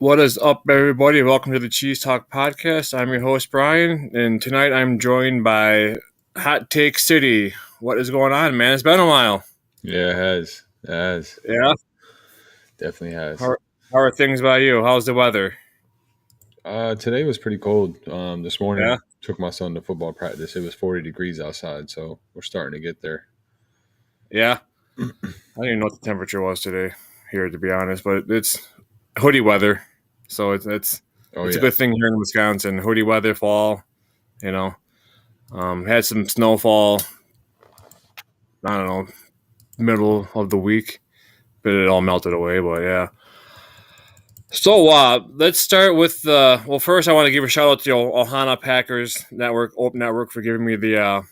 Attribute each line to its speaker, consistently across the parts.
Speaker 1: What is up, everybody? Welcome to the Cheese Talk podcast. I'm your host, Brian, and tonight I'm joined by Hot Take City. What is going on, man? It's been a while.
Speaker 2: Yeah, it has. It has.
Speaker 1: Yeah?
Speaker 2: Definitely has.
Speaker 1: How are things by you? How's the weather?
Speaker 2: Today was pretty cold. This morning
Speaker 1: Yeah?
Speaker 2: took my son to football practice. It was 40 degrees outside, so we're starting to get there.
Speaker 1: Yeah? I don't even know what the temperature was today here, to be honest, but it's hoodie weather. So it's
Speaker 2: Oh
Speaker 1: a
Speaker 2: yeah.
Speaker 1: good thing here in Wisconsin. Hoodie weather, fall, you know. Had some snowfall, I don't know, middle of the week, but it all melted away, but yeah. So let's start with well. First, I want to give a shout out to Ohana Packers Network, Open Network, for giving me the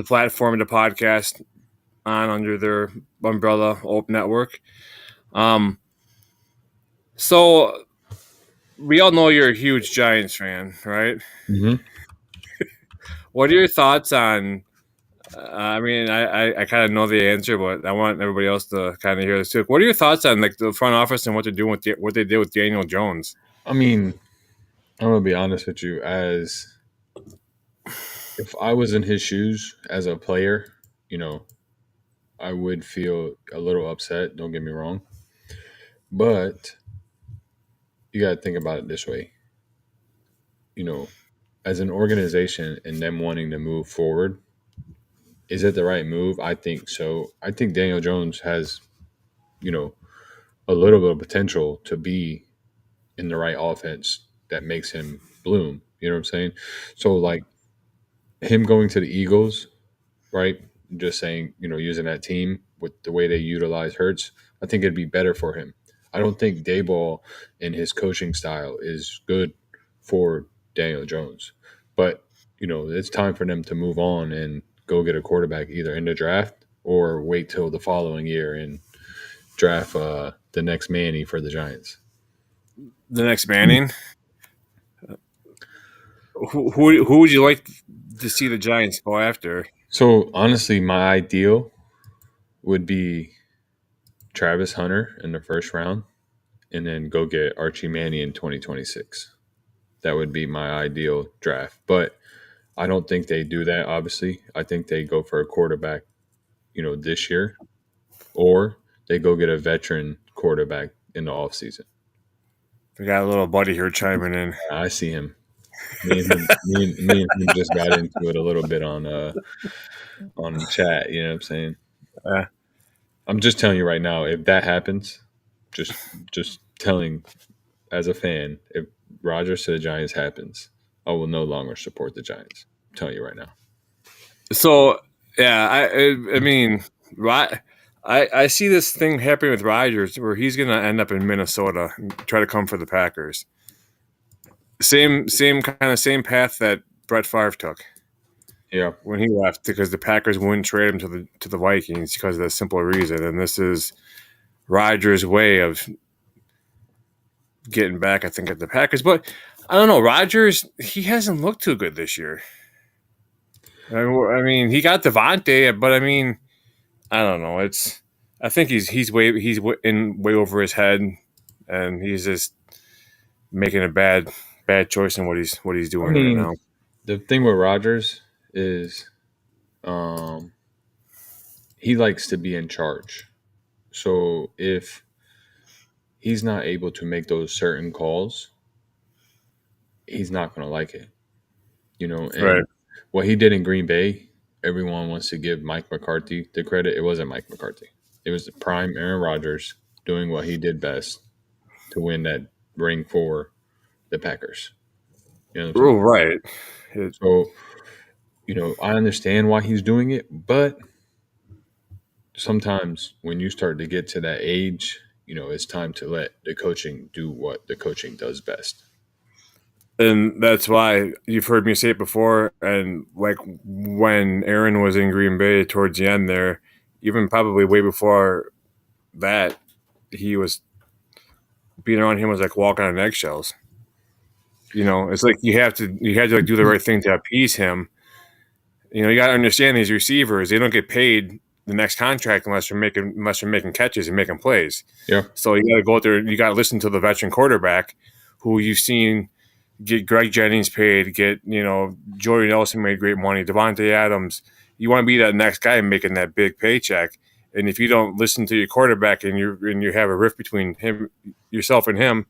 Speaker 1: platform to podcast on under their umbrella, Open Network. Um, so we all know you're a huge Giants fan, right?
Speaker 2: Mm-hmm.
Speaker 1: What are your thoughts on? I kind of know the answer, but I want everybody else to kind of hear this too. What are your thoughts on like the front office and what they're doing with what they did with Daniel Jones?
Speaker 2: I mean, I'm gonna be honest with you. As if I was in his shoes as a player, you know, I would feel a little upset. Don't get me wrong, but you got to think about it this way. You know, as an organization and them wanting to move forward, is it the right move? I think so. I think Daniel Jones has, you know, a little bit of potential to be in the right offense that makes him bloom. You know what I'm saying? So like him going to the Eagles, right? Just saying, using that team with the way they utilize Hurts, I think it'd be better for him. I don't think Dayball and his coaching style is good for Daniel Jones. But, it's time for them to move on and go get a quarterback either in the draft or wait till the following year and draft the next Manny for the Giants.
Speaker 1: The next Manning. Who would you like to see the Giants go after?
Speaker 2: So honestly, my ideal would be Travis Hunter in the first round and then go get Archie Manning in 2026. That would be my ideal draft. But I don't think they do that, obviously. I think they go for a quarterback, this year, or they go get a veteran quarterback in the offseason.
Speaker 1: We got a little buddy here chiming in.
Speaker 2: I see him. Me and him just got into it a little bit on chat. You know what I'm saying?
Speaker 1: Uh,
Speaker 2: I'm just telling you right now, if that happens, just telling as a fan, if Rodgers to the Giants happens, I will no longer support the Giants. I'm telling you right now.
Speaker 1: So yeah, I mean, I see this thing happening with Rodgers where he's going to end up in Minnesota and try to come for the Packers. Same same path that Brett Favre took.
Speaker 2: Yeah,
Speaker 1: when he left, because the Packers wouldn't trade him to the Vikings because of that simple reason. And this is Rodgers' way of getting back, I think, at the Packers. But I don't know, Rodgers, he hasn't looked too good this year. I mean, he got Devontae, but I mean, I don't know. I think he's way over his head, and he's just making a bad choice in what he's doing right now.
Speaker 2: The thing with Rodgers is, he likes to be in charge. So if he's not able to make those certain calls, he's not going to like it. And
Speaker 1: Right.
Speaker 2: what he did in Green Bay, everyone wants to give Mike McCarthy the credit. It wasn't Mike McCarthy. It was the prime Aaron Rodgers doing what he did best to win that ring for the Packers.
Speaker 1: Oh, right.
Speaker 2: So, I understand why he's doing it, but sometimes when you start to get to that age, it's time to let the coaching do what the coaching does best.
Speaker 1: And that's why you've heard me say it before. And like when Aaron was in Green Bay towards the end there, even probably way before that, he was being around him was like walking on eggshells. It's like you had to like do the right thing to appease him. You got to understand these receivers; they don't get paid the next contract unless you're making catches and making plays.
Speaker 2: Yeah.
Speaker 1: So you got to go out there. You got to listen to the veteran quarterback who you've seen get Greg Jennings paid, get Jordy Nelson made great money, Devontae Adams. You want to be that next guy making that big paycheck. And if you don't listen to your quarterback and you have a rift between yourself and him,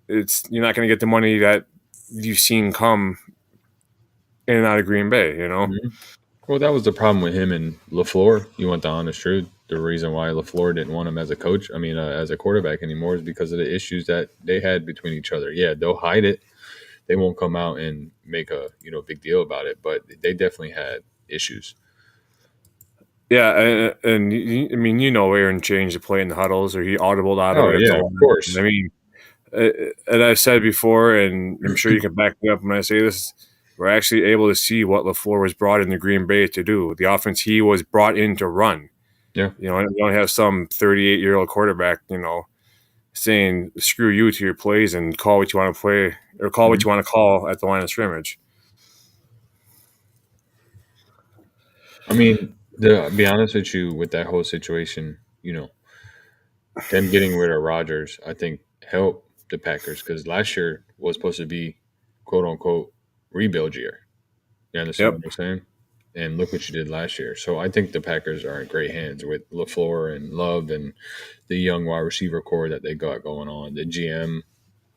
Speaker 1: you're not going to get the money that you've seen come in and out of Green Bay.
Speaker 2: Mhm. Well, that was the problem with him and LaFleur. You want the honest truth. The reason why LaFleur didn't want him as a coach, as a quarterback anymore, is because of the issues that they had between each other. Yeah, they'll hide it. They won't come out and make a big deal about it, but they definitely had issues.
Speaker 1: Yeah, and I mean, Aaron changed the play in the huddles, or he audibled out of
Speaker 2: Oh
Speaker 1: it at the
Speaker 2: yeah, of
Speaker 1: line.
Speaker 2: course.
Speaker 1: I mean, and I've said before, and I'm sure you can back me up when I say this. We're actually able to see what LaFleur was brought into Green Bay to do. The offense he was brought in to run.
Speaker 2: Yeah.
Speaker 1: You don't have some 38-year-old quarterback, saying "screw you" to your plays and call what you want to play or call what
Speaker 2: Mhm.
Speaker 1: you want to call at the line of scrimmage.
Speaker 2: I mean, to be honest with you, with that whole situation, them getting rid of Rodgers, I think helped the Packers because last year was supposed to be quote unquote rebuild year. You understand
Speaker 1: Yep.
Speaker 2: what I'm saying? And look what you did last year. So I think the Packers are in great hands with LaFleur and Love and the young wide receiver core that they got going on. The GM,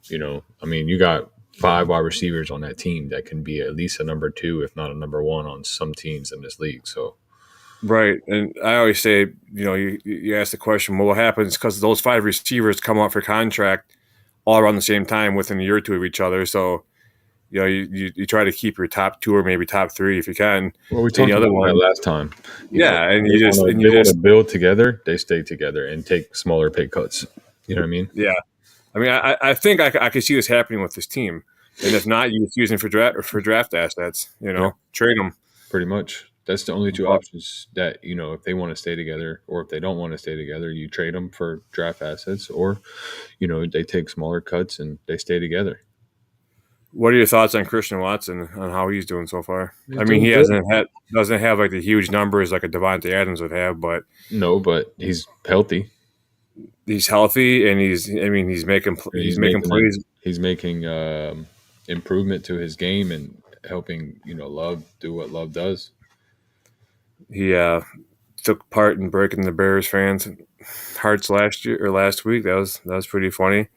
Speaker 2: you got 5 wide receivers on that team that can be at least a number 2, if not a number 1 on some teams in this league. So
Speaker 1: Right, and I always say, you ask the question, well, what happens because those 5 receivers come up for contract all around the same time within a year or two of each other. So you try to keep your top 2 or maybe top 3 if you can,
Speaker 2: well, we
Speaker 1: and the
Speaker 2: talked
Speaker 1: other
Speaker 2: about that
Speaker 1: one,
Speaker 2: last time.
Speaker 1: yeah, and
Speaker 2: They
Speaker 1: you just
Speaker 2: want
Speaker 1: and
Speaker 2: to
Speaker 1: you
Speaker 2: they want to
Speaker 1: just
Speaker 2: build together. They stay together and take smaller pay cuts. You know what I mean?
Speaker 1: yeah. I mean, I think I could see this happening with this team, and if not, you just use them for draft assets.
Speaker 2: Yeah,
Speaker 1: Trade them.
Speaker 2: pretty much. That's the only two
Speaker 1: But
Speaker 2: options that if they want to stay together or if they don't want to stay together, you trade them for draft assets or they take smaller cuts and they stay together.
Speaker 1: what are your thoughts on Christian Watson on how he's doing so far?
Speaker 2: He's
Speaker 1: I mean,
Speaker 2: doing
Speaker 1: he
Speaker 2: good.
Speaker 1: doesn't have like the huge numbers like a Devontae Adams would have, but
Speaker 2: No, but he's healthy.
Speaker 1: he's healthy and he's making
Speaker 2: And
Speaker 1: he's making plays.
Speaker 2: he's making improvement to his game and helping Love do what Love does.
Speaker 1: He took part in breaking the Bears fans' hearts last week. That was pretty funny.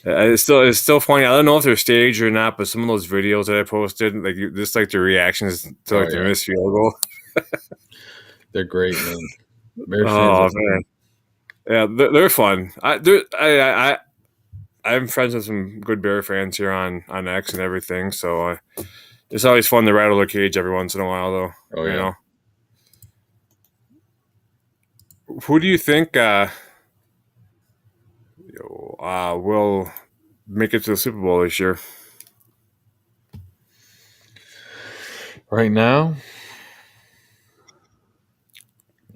Speaker 1: It's still funny. I don't know if they're staged or not, but some of those videos that I posted, like just like the reactions to
Speaker 2: Oh
Speaker 1: like the
Speaker 2: yeah,
Speaker 1: missed field goal.
Speaker 2: they're great, man. Bears fans are
Speaker 1: Oh
Speaker 2: fun.
Speaker 1: man, yeah, they're fun. I'm friends with some good Bear fans here on X and everything, so it's always fun to rattle their cage every once in a while, though.
Speaker 2: Oh
Speaker 1: You
Speaker 2: yeah.
Speaker 1: know, who do you think will make it to the Super Bowl this year?
Speaker 2: Right now,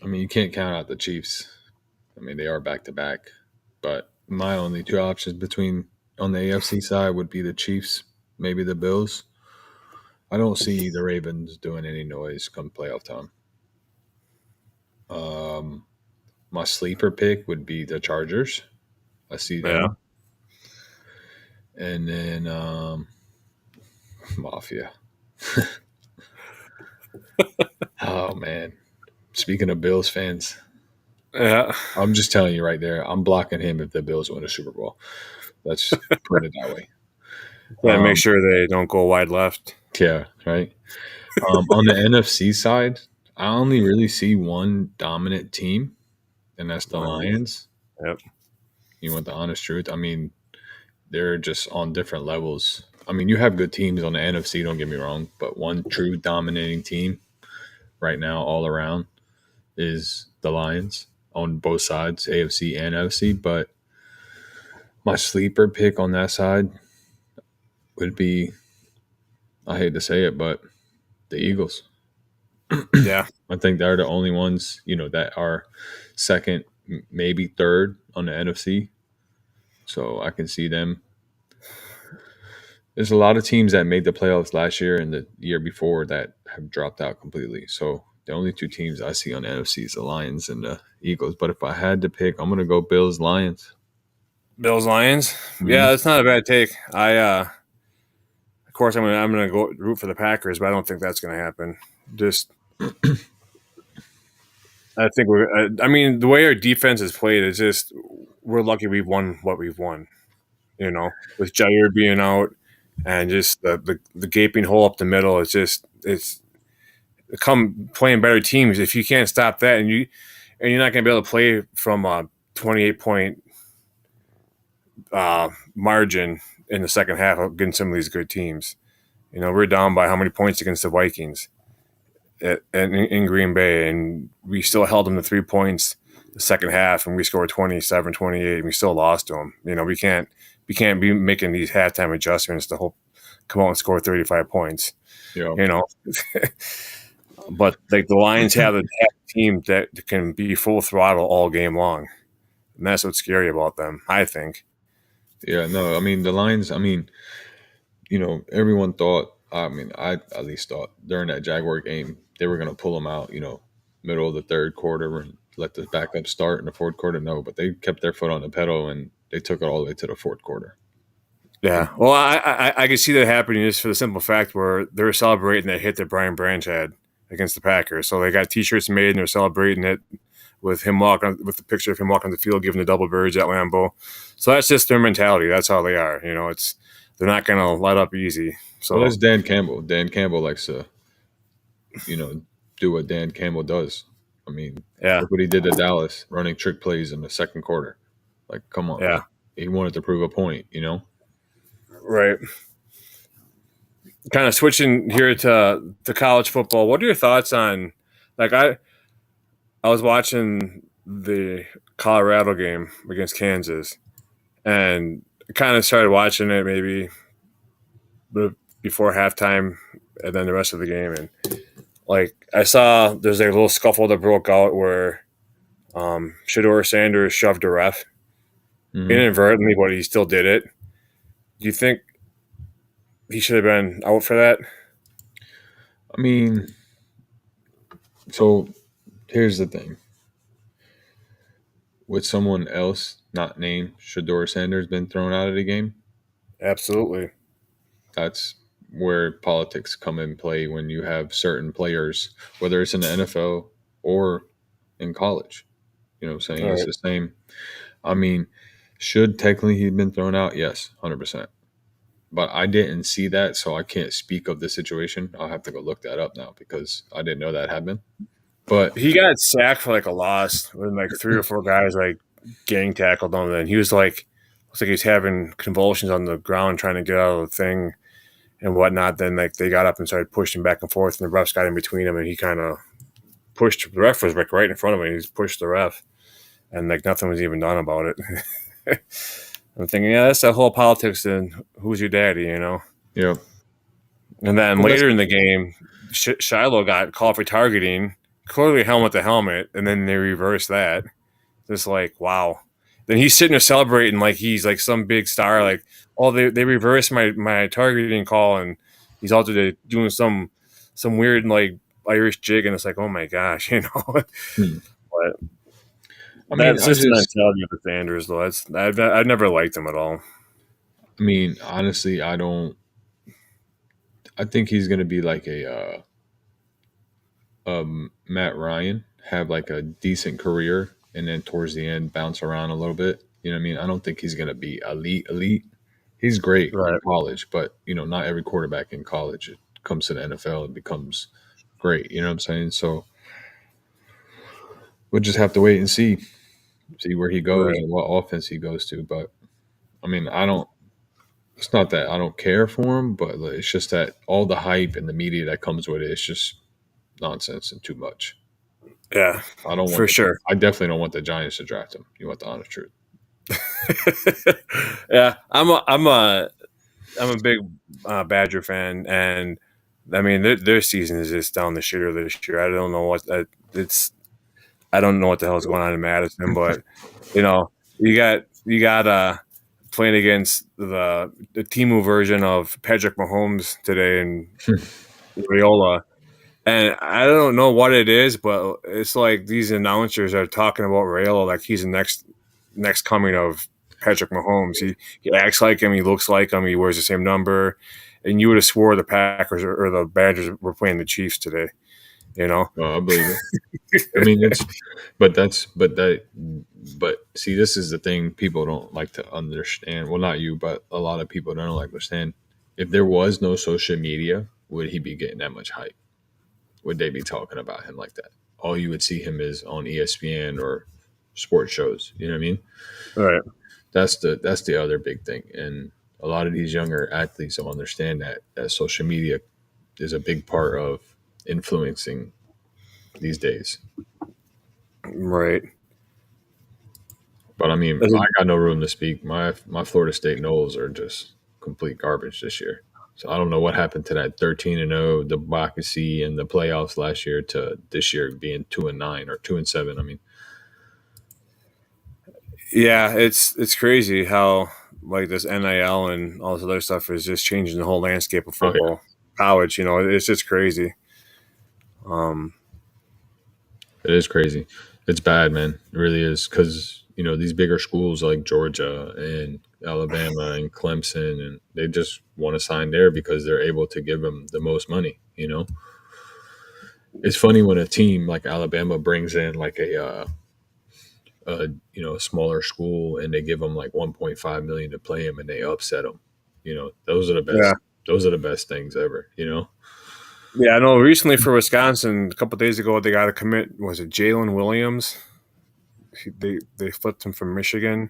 Speaker 2: you can't count out the Chiefs. They are back to back, but my only two options between on the AFC side would be the Chiefs, maybe the Bills. I don't see the Ravens doing any noise come playoff time. Um, my sleeper pick would be the Chargers. I see
Speaker 1: Yeah,
Speaker 2: them, and then Mafia. Oh man! Speaking of Bills fans,
Speaker 1: yeah,
Speaker 2: I'm just telling you right there, I'm blocking him if the Bills win a Super Bowl. Let's put it that way.
Speaker 1: yeah. Make
Speaker 2: Um,
Speaker 1: sure they don't go wide left.
Speaker 2: yeah, right. On the NFC side, I only really see one dominant team, and that's the
Speaker 1: Lions.
Speaker 2: Lions.
Speaker 1: Yep.
Speaker 2: You want the honest truth? They're just on different levels. You have good teams on the NFC, don't get me wrong, but one true dominating team right now, all around, is the Lions on both sides, AFC and NFC. But my sleeper pick on that side would be, I hate to say it, but the Eagles.
Speaker 1: Yeah.
Speaker 2: I think they're the only ones, that are second, maybe third on the NFC. So I can see them. There's a lot of teams that made the playoffs last year and the year before that have dropped out completely. So the only two teams I see on the NFC is the Lions and the Eagles. But if I had to pick, I'm gonna go Bills Lions.
Speaker 1: Bills Lions. Yeah,
Speaker 2: Mhm.
Speaker 1: that's not a bad take. Of course, I'm gonna go root for the Packers, but I don't think that's gonna happen. Just I think I mean, the way our defense is played is just we're lucky we've won what we've won. With Jair being out and just the gaping hole up the middle. It's come playing better teams. If you can't stop that, and you're not going to be able to play from a 28 point margin in the second half against some of these good teams. We're down by how many points against the Vikings in Green Bay, and we still held them to 3 points the second half, and we scored 27, 28, and we still lost to them. We can't be making these halftime adjustments to hope come out and score 35 points.
Speaker 2: Yeah.
Speaker 1: You know, but like the Lions have a team that can be full throttle all game long, and that's what's scary about them, I think.
Speaker 2: Yeah, no, I mean the Lions. I mean, everyone thought. I mean, I at least thought during that Jaguar game they were going to pull them out. Middle of the third quarter and let the backup start in the fourth quarter. No, but they kept their foot on the pedal and they took it all the way to the fourth quarter.
Speaker 1: Yeah, well, I can see that happening just for the simple fact where they're celebrating that hit that Brian Branch had against the Packers. So they got T-shirts made and they're celebrating it with him walking with the picture of him walking the field, giving the double birds at Lambeau. So that's just their mentality. That's how they are. They're not going to let up easy.
Speaker 2: Well,
Speaker 1: So
Speaker 2: that's Dan Campbell. Dan Campbell likes to, do what Dan Campbell does. I mean,
Speaker 1: yeah,
Speaker 2: look what he did to Dallas, running trick plays in the second quarter. Like, come on,
Speaker 1: yeah,
Speaker 2: like he wanted to prove a point.
Speaker 1: right. Kind of switching here to college football. What are your thoughts on like I was watching the Colorado game against Kansas and kind of started watching it maybe before halftime and then the rest of the game. And like I saw there's a little scuffle that broke out where Shador Sanders shoved a ref
Speaker 2: Hmm.
Speaker 1: inadvertently, but he still did it. Do you think he should have been out for that?
Speaker 2: I mean, so here's the thing: with someone else not named Shador Sanders been thrown out of the game,
Speaker 1: Absolutely.
Speaker 2: that's where politics come in play when you have certain players, whether it's in the NFL or in college. You know what I'm saying?
Speaker 1: All
Speaker 2: It's
Speaker 1: right.
Speaker 2: the same. I mean, should technically he been thrown out? Yes, 100%. But I didn't see that, so I can't speak of the situation. I'll have to go look that up now because I didn't know that happened. But
Speaker 1: He got sacked for like a loss when like three or four guys like gang tackled him. And he was like, looks like he's having convulsions on the ground trying to get out of the thing and whatnot. Then like they got up and started pushing back and forth, and the refs got in between him, and he kind of pushed the ref was like right in front of him. And he pushed the ref, and like nothing was even done about it. I'm thinking, yeah, that's that whole politics. And who's your daddy?
Speaker 2: yeah,
Speaker 1: And then
Speaker 2: well, that's
Speaker 1: later in the game, Shiloh got called for targeting, clearly helmet to helmet, and then they reversed that. Just like, wow. Then he's sitting there celebrating like he's like some big star. Like, oh, they reversed my targeting call, and he's out there doing some weird like Irish jig, and it's like, oh my gosh, but
Speaker 2: hmm. I mean,
Speaker 1: that's just the mentality of the Sanders, though. I've never liked him at all.
Speaker 2: honestly, I don't. I think he's gonna be like a Matt Ryan, have like a decent career, and then towards the end bounce around a little bit. You know what I mean? I don't think he's gonna be elite. Elite. He's great in
Speaker 1: Right.
Speaker 2: college, but not every quarterback in college comes to the NFL and becomes great. You know what I'm saying? So we'll just have to wait and see where he goes
Speaker 1: Right.
Speaker 2: and what offense he goes to. But I mean, I don't. It's not that I don't care for him, but it's just that all the hype and the media that comes with it, it's just nonsense and too much.
Speaker 1: Yeah,
Speaker 2: I don't want
Speaker 1: for
Speaker 2: the.
Speaker 1: sure.
Speaker 2: I definitely don't want the Giants to draft him. You want the honest truth?
Speaker 1: Yeah, I'm a big Badger fan, and I mean their season is just down the shitter this year. I don't know it's. I don't know what the hell is going on in Madison, but you know you got playing against the Timu version of Patrick Mahomes today and Raiola. And I don't know what it is, but it's like these announcers are talking about Raylo like he's the next coming of Patrick Mahomes. He acts like him, he looks like him, he wears the same number, and you would have swore the Packers or the Badgers were playing the Chiefs today. You know,
Speaker 2: I believe it. I mean, but see, this is the thing people don't like to understand. Well, not you, but a lot of people don't like to understand. If there was no social media, would he be getting that much hype? Would they be talking about him like that? All you would see him is on ESPN or sports shows. You know what I mean?
Speaker 1: right?
Speaker 2: That's the other big thing, and a lot of these younger athletes don't understand that social media is a big part of influencing these days.
Speaker 1: Right.
Speaker 2: But I mean,
Speaker 1: As
Speaker 2: I
Speaker 1: a-
Speaker 2: got no room to speak. My Florida State Knowles are just complete garbage this year. So I don't know what happened to that 13-0 debacle in the playoffs last year to this year being 2-9 or 2-7. I mean,
Speaker 1: yeah, it's crazy how like this NIL and all this other stuff is just changing the whole landscape of
Speaker 2: oh yeah,
Speaker 1: football, college. You know, it's just crazy. Um,
Speaker 2: it is crazy. It's bad, man. It really is because these bigger schools like Georgia and Alabama and Clemson, and they just want to sign there because they're able to give them the most money. It's funny when a team like Alabama brings in like a smaller school and they give them like 1.5 million to play them and they upset them. Those are the
Speaker 1: yeah,
Speaker 2: best. Those are the best things ever.
Speaker 1: yeah. I know. Recently for Wisconsin, a couple of days ago, they got to commit. Was it Jalen Williams? They flipped him from Michigan,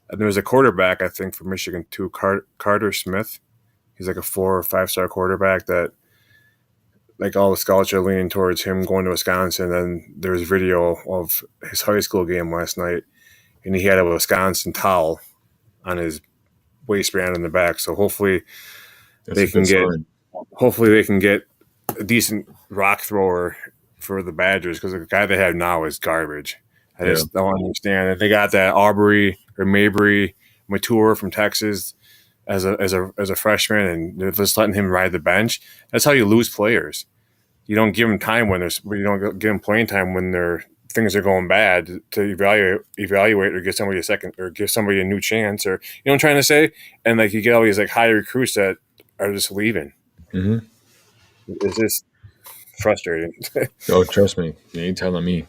Speaker 1: and there was a quarterback I think from Michigan too, Carter Smith. He's like a 4 or 5 star quarterback that like all the scouts are leaning towards him going to Wisconsin. And there's video of his high school game last night, and he had a Wisconsin towel on his waistband in the back. So
Speaker 2: That's
Speaker 1: they
Speaker 2: a good
Speaker 1: can get
Speaker 2: sign.
Speaker 1: hopefully they can get a decent rock thrower for the Badgers because the guy they have now is garbage. I
Speaker 2: Yeah.
Speaker 1: just don't understand it. They got that Aubrey or Mabry Mature from Texas as a freshman, and they're just letting him ride the bench. That's how you lose players. You don't give them time when there's you don't give them playing time when their things are going bad to evaluate or give somebody a second or give somebody a new chance or you know what I'm trying to say. And like you get all these like high recruits that are just leaving.
Speaker 2: hmm
Speaker 1: It's just frustrating.
Speaker 2: Oh, trust me. You ain't telling me.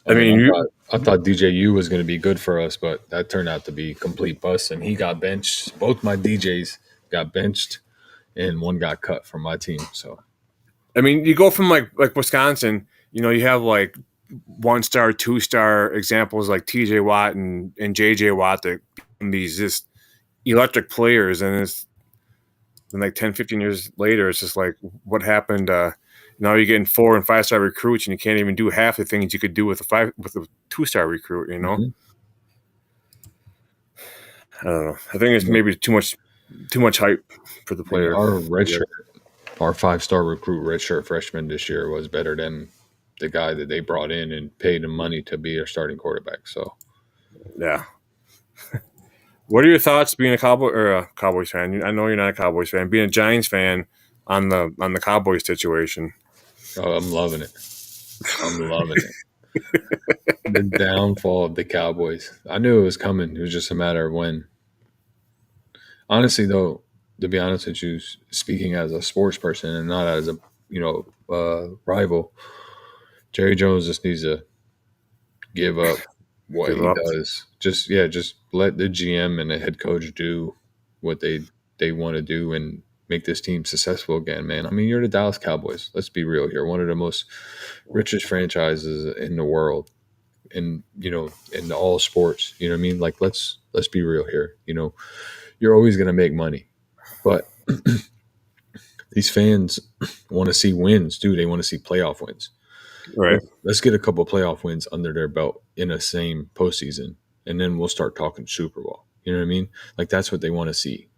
Speaker 2: I
Speaker 1: I
Speaker 2: mean,
Speaker 1: mean,
Speaker 2: I thought DJU was going to be good for us, but that turned out to be complete bust. And he got benched. Both my DJs got benched, and one got cut from my team. So
Speaker 1: you go from like Wisconsin. You know, you have like 1 star, 2 star examples like TJ Watt and JJ Watt that become these just electric players, and like 10, 15 years later, it's just like what happened. Now you're getting 4 and 5 star recruits, and you can't even do half the things you could do with a 2 star recruit. You know,
Speaker 2: mhm.
Speaker 1: I don't know. I think it's maybe too much hype for the
Speaker 2: I mean,
Speaker 1: player. Yeah.
Speaker 2: our 5-star recruit redshirt freshman this year was better than the guy that they brought in and paid him money to be their starting quarterback. So
Speaker 1: Yeah. What are your thoughts being a Cowboy or a Cowboys fan? I know you're not a Cowboys fan. Being a Giants fan on the Cowboys situation.
Speaker 2: I'm loving it. I'm loving it. The downfall of the Cowboys. I knew it was coming. It was just a matter of when. Honestly, though, to be honest with you, speaking as a sports person and not as a rival, Jerry Jones just needs to give up what
Speaker 1: Give
Speaker 2: he
Speaker 1: up.
Speaker 2: does. Just let the GM and the head coach do what they want to do and make this team successful again, man. I mean, you're the Dallas Cowboys. Let's be real here. One of the most richest franchises in the world, in all sports. You know what I mean? Like let's be real here. You're always going to make money, but these fans want to see wins, too. They want to see playoff wins.
Speaker 1: Right.
Speaker 2: Let's get a couple of playoff wins under their belt in the same postseason, and then we'll start talking Super Bowl. You know what I mean? Like that's what they want to see.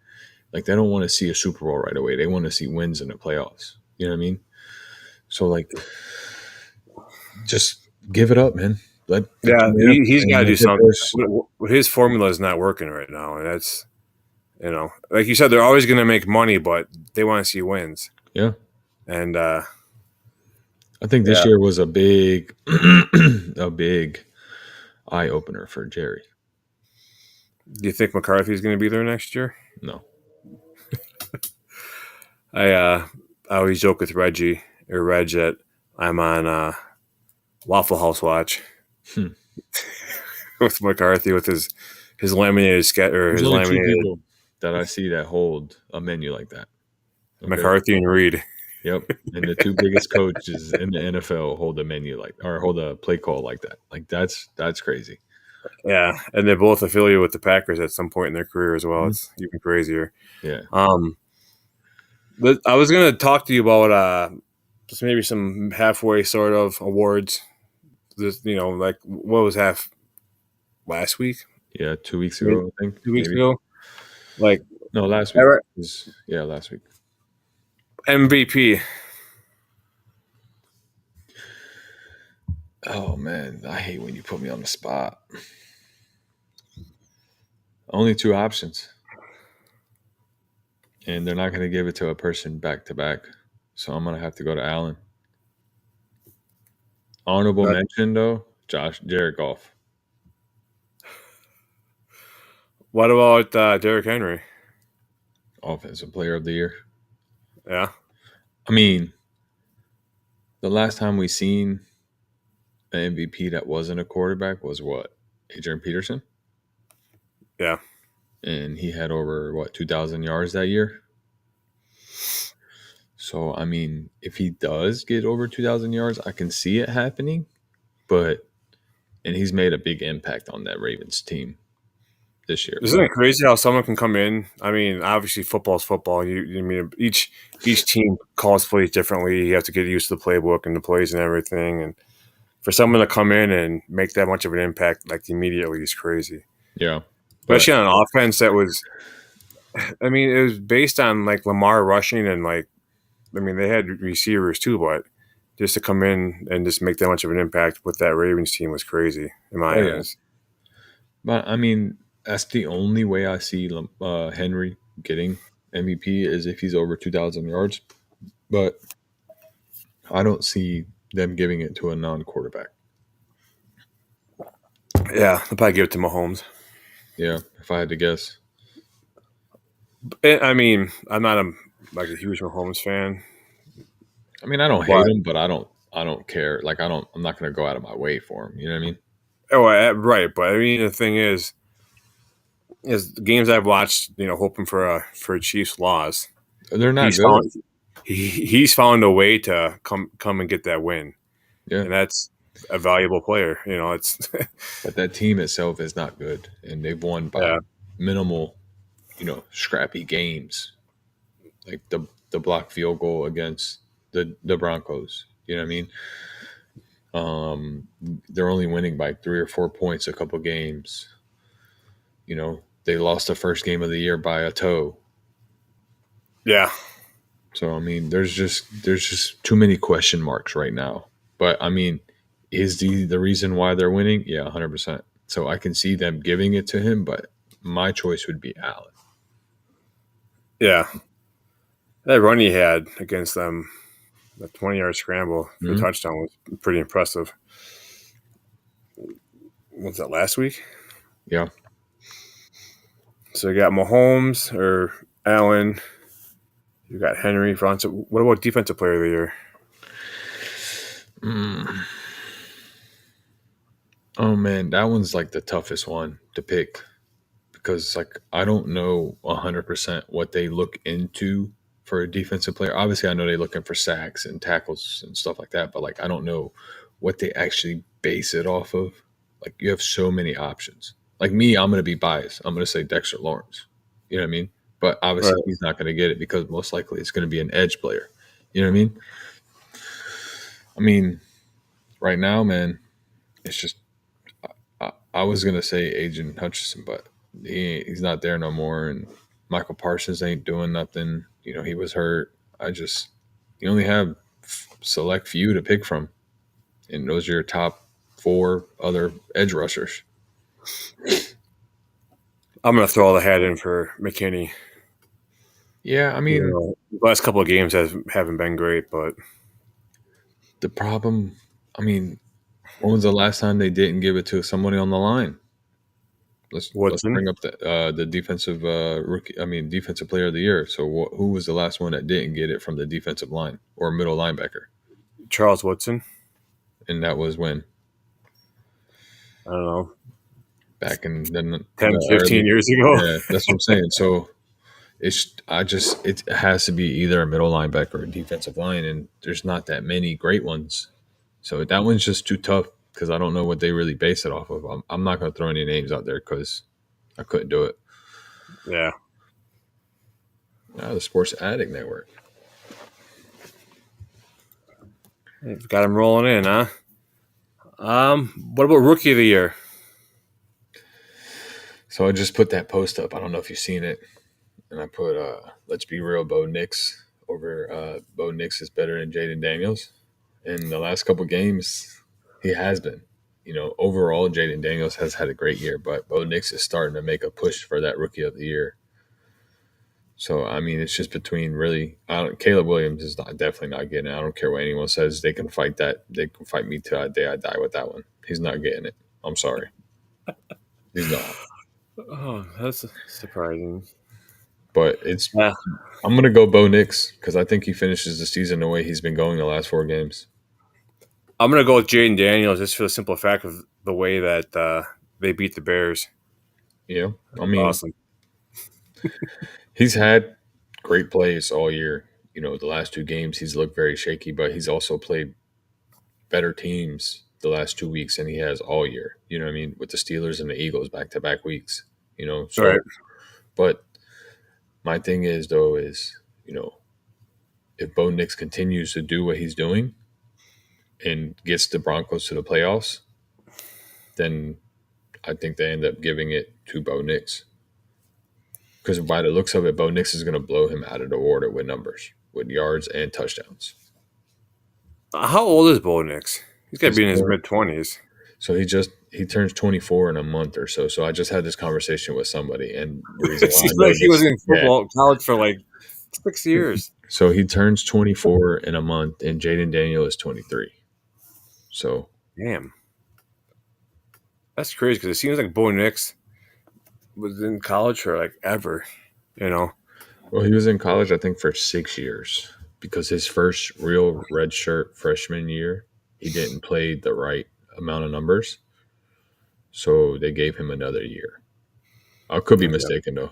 Speaker 2: Like they don't want to see a Super Bowl right away. They want to see wins in the playoffs. You know what I mean? So like, just give it up, man. Let the
Speaker 1: Yeah,
Speaker 2: GM
Speaker 1: he's got to
Speaker 2: and
Speaker 1: do
Speaker 2: the head
Speaker 1: something.
Speaker 2: coach.
Speaker 1: His formula is not working right now, and that's like you said, they're always going to make money, but they want to see wins.
Speaker 2: Yeah,
Speaker 1: And
Speaker 2: I think this
Speaker 1: Yeah.
Speaker 2: year was a big, a big eye opener for Jerry.
Speaker 1: Do you think McCarthy's going to be there next year?
Speaker 2: No,
Speaker 1: I uh, I always joke with Reggie or Reg that I'm on Waffle House watch
Speaker 2: Hmm.
Speaker 1: with McCarthy with his laminated sketch or
Speaker 2: There's
Speaker 1: his
Speaker 2: only two
Speaker 1: laminated
Speaker 2: people that I see that hold a menu like that. Okay.
Speaker 1: McCarthy and Reed.
Speaker 2: Yep. And the two biggest coaches in the NFL hold a menu like, or hold a play call like that. Like that's crazy.
Speaker 1: Yeah, and they're both affiliated with the Packers at some point in their career as well.
Speaker 2: Mhm.
Speaker 1: It's even crazier.
Speaker 2: Yeah.
Speaker 1: Um, but I was going to talk to you about just maybe some halfway sort of awards. This, like what was half last week,
Speaker 2: Yeah. 2 weeks
Speaker 1: maybe
Speaker 2: ago, I think.
Speaker 1: 2 weeks
Speaker 2: Maybe.
Speaker 1: ago, like
Speaker 2: No, last week. Yeah, last week.
Speaker 1: MVP.
Speaker 2: Oh man, I hate when you put me on the spot. Only two options. And they're not gonna give it to a person back to back. So I'm gonna have to go to Allen. Honorable
Speaker 1: That,
Speaker 2: mention though, Jared Goff.
Speaker 1: what about Derrick Henry?
Speaker 2: Offensive player of the year.
Speaker 1: Yeah,
Speaker 2: I mean, the last time we seen an MVP that wasn't a quarterback was what? Adrian Peterson?
Speaker 1: yeah.
Speaker 2: And he had over what 2,000 yards that year. So I mean, if he does get over 2,000 yards, I can see it happening. But and he's made a big impact on that Ravens team this year.
Speaker 1: Isn't
Speaker 2: But
Speaker 1: it crazy how someone can come in? I mean, obviously football's football. You mean each team calls plays differently. You have to get used to the playbook and the plays and everything. And for someone to come in and make that much of an impact like immediately is crazy.
Speaker 2: yeah, but
Speaker 1: Especially on an offense that was, I mean, it was based on like Lamar rushing and like, I mean, they had receivers too, but just to come in and just make that much of an impact with that Ravens team was crazy in
Speaker 2: oh
Speaker 1: my
Speaker 2: yeah,
Speaker 1: eyes.
Speaker 2: but I mean that's the only way I see Henry getting MVP is if he's over 2,000 yards. But I don't see them giving it to a non-quarterback.
Speaker 1: Yeah, I'll probably give it to Mahomes.
Speaker 2: Yeah, if I had to guess.
Speaker 1: I mean, I'm not a huge Mahomes fan,
Speaker 2: I mean, I don't hate
Speaker 1: but
Speaker 2: him, but I don't care. Like I'm not going to go out of my way for him. You know what I mean?
Speaker 1: right. But I mean, the thing is the games I've watched, hoping for a Chiefs loss,
Speaker 2: They're not
Speaker 1: he's
Speaker 2: good.
Speaker 1: found he's found a way to come and get that win,
Speaker 2: Yeah,
Speaker 1: and that's a valuable player. It's
Speaker 2: but that team itself is not good, and they've won by
Speaker 1: yeah,
Speaker 2: minimal, scrappy games, like the block field goal against the Broncos. You know what I mean? They're only winning by 3 or 4 points a couple games. They lost the first game of the year by a toe.
Speaker 1: yeah,
Speaker 2: So I mean, there's just too many question marks right now. But I mean, is the reason why they're winning? Yeah, 100%. So I can see them giving it to him, but my choice would be Allen.
Speaker 1: yeah. That run he had against them, the 20-yard scramble for the
Speaker 2: Mhm.
Speaker 1: touchdown was pretty impressive. Was that last week?
Speaker 2: Yeah.
Speaker 1: So you got Mahomes or Allen. You got Henry. What about defensive player of the year?
Speaker 2: Mm. Oh man, that one's like the toughest one to pick because like I don't know 100% what they look into for a defensive player. Obviously, I know they're looking for sacks and tackles and stuff like that, but like I don't know what they actually base it off of. Like you have so many options. Like me, I'm gonna be biased. I'm gonna say Dexter Lawrence. You know what I mean? But
Speaker 1: Right.
Speaker 2: obviously, he's not gonna get it because most likely it's gonna be an edge player. You know what I mean? I mean, right now, man, it's just I was gonna say Agent Hutchinson, but he's not there no more, and Michael Parsons ain't doing nothing. He was hurt. You only have select few to pick from, and those are your top four other edge rushers.
Speaker 1: I'm gonna throw all the hat in for McKinney.
Speaker 2: Yeah, I mean,
Speaker 1: The last couple of games haven't been great, but
Speaker 2: The problem, I mean, when was the last time they didn't give it to somebody on the line? Let's
Speaker 1: Woodson,
Speaker 2: bring up the defensive rookie. I mean, defensive player of the year. So who was the last one that didn't get it from the defensive line or middle linebacker?
Speaker 1: Charles Woodson.
Speaker 2: And that was when
Speaker 1: I don't know,
Speaker 2: back in the
Speaker 1: 10, 15
Speaker 2: early.
Speaker 1: years ago.
Speaker 2: Yeah, that's what I'm saying. So it has to be either a middle linebacker or a defensive line, and there's not that many great ones. So that one's just too tough because I don't know what they really base it off of. I'm not going to throw any names out there because I couldn't do it.
Speaker 1: Yeah.
Speaker 2: The Sports Addict Network.
Speaker 1: Got him rolling in, huh? What about rookie of the year?
Speaker 2: So I just put that post up. I don't know if you've seen it. And I put, let's be real, Bo Nix over Bo Nix is better than Jaden Daniels. In the last couple games, he has been. Overall, Jaden Daniels has had a great year, but Bo Nix is starting to make a push for that rookie of the year. So, I mean, it's just between really Caleb Williams is definitely not getting it. I don't care what anyone says. They can fight that. They can fight me till the day I die with that one. He's not getting it. I'm sorry. He's not.
Speaker 1: Oh, that's surprising.
Speaker 2: But
Speaker 1: Yeah.
Speaker 2: I'm going to go Bo Nix because I think he finishes the season the way he's been going the last 4 games.
Speaker 1: I'm going to go with Jaden Daniels just for the simple fact of the way that they beat the Bears.
Speaker 2: I mean,
Speaker 1: Awesome.
Speaker 2: he's had great plays all year. The last 2 games he's looked very shaky, but he's also played better teams the last 2 weeks than he has all year. You know what I mean? With the Steelers and the Eagles back-to-back weeks. So,
Speaker 1: Right.
Speaker 2: but my thing is though is, if Bo Nix continues to do what he's doing and gets the Broncos to the playoffs, then I think they end up giving it to Bo Nix. Because by the looks of it, Bo Nix is going to blow him out of the water with numbers, with yards and touchdowns.
Speaker 1: How old is Bo Nix? He's got to be in his
Speaker 2: He's
Speaker 1: mid-20s.
Speaker 2: So he turns 24 in a month or so. So I just had this conversation with somebody, and the reason why I
Speaker 1: Seems
Speaker 2: know
Speaker 1: like he was
Speaker 2: this,
Speaker 1: in football college for like 6 years.
Speaker 2: So he turns 24 in a month, and Jaden Daniel is 23. So
Speaker 1: Damn. That's crazy because it seems like Bo Nix was in college for like ever,
Speaker 2: well, he was in college I think for 6 years because his first real redshirt freshman year, he didn't play the right amount of numbers, so they gave him another year. I could be
Speaker 1: Okay.
Speaker 2: mistaken though.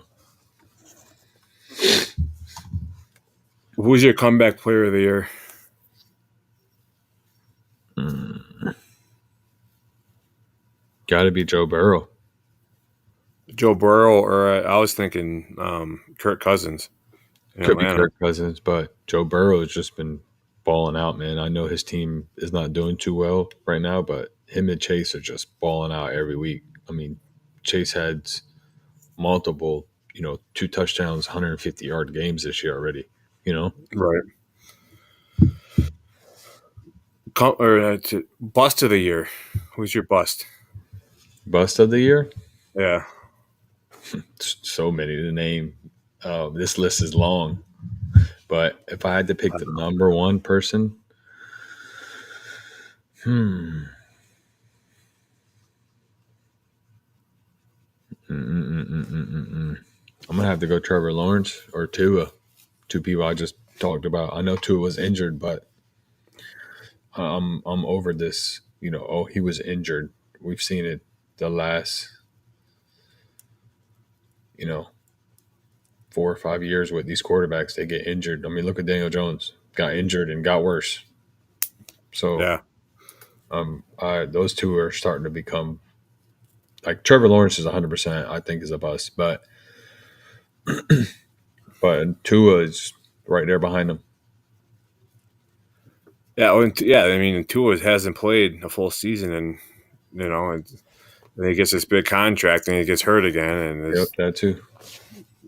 Speaker 1: Who's your comeback player of the year?
Speaker 2: Got to be Joe Burrow.
Speaker 1: Joe Burrow, or I was thinking Kirk Cousins in
Speaker 2: Could be
Speaker 1: Atlanta.
Speaker 2: Kirk Cousins, but Joe Burrow has just been balling out, man. I know his team is not doing too well right now, but him and Chase are just balling out every week. I mean, Chase had multiple, 2 touchdowns, 150-yard games this year already.
Speaker 1: Right. Bust of the year. Who's your bust?
Speaker 2: Bust of the year?
Speaker 1: Yeah.
Speaker 2: So many to name. This list is long, but if I had to pick the number one person, I'm gonna have to go Trevor Lawrence or Tua. 2 people I just talked about. I know Tua was injured, but I'm over this. Oh, he was injured. We've seen it the last, 4 or 5 years with these quarterbacks. They get injured. I mean, look at Daniel Jones. Got injured and got worse. So,
Speaker 1: Yeah.
Speaker 2: those 2 are starting to become like Trevor Lawrence is 100%. I think is a bust, but Tua is right there behind him.
Speaker 1: Yeah. I mean, Tua hasn't played a full season, and and he gets this big contract, and he gets hurt again, and
Speaker 2: Yep, that too.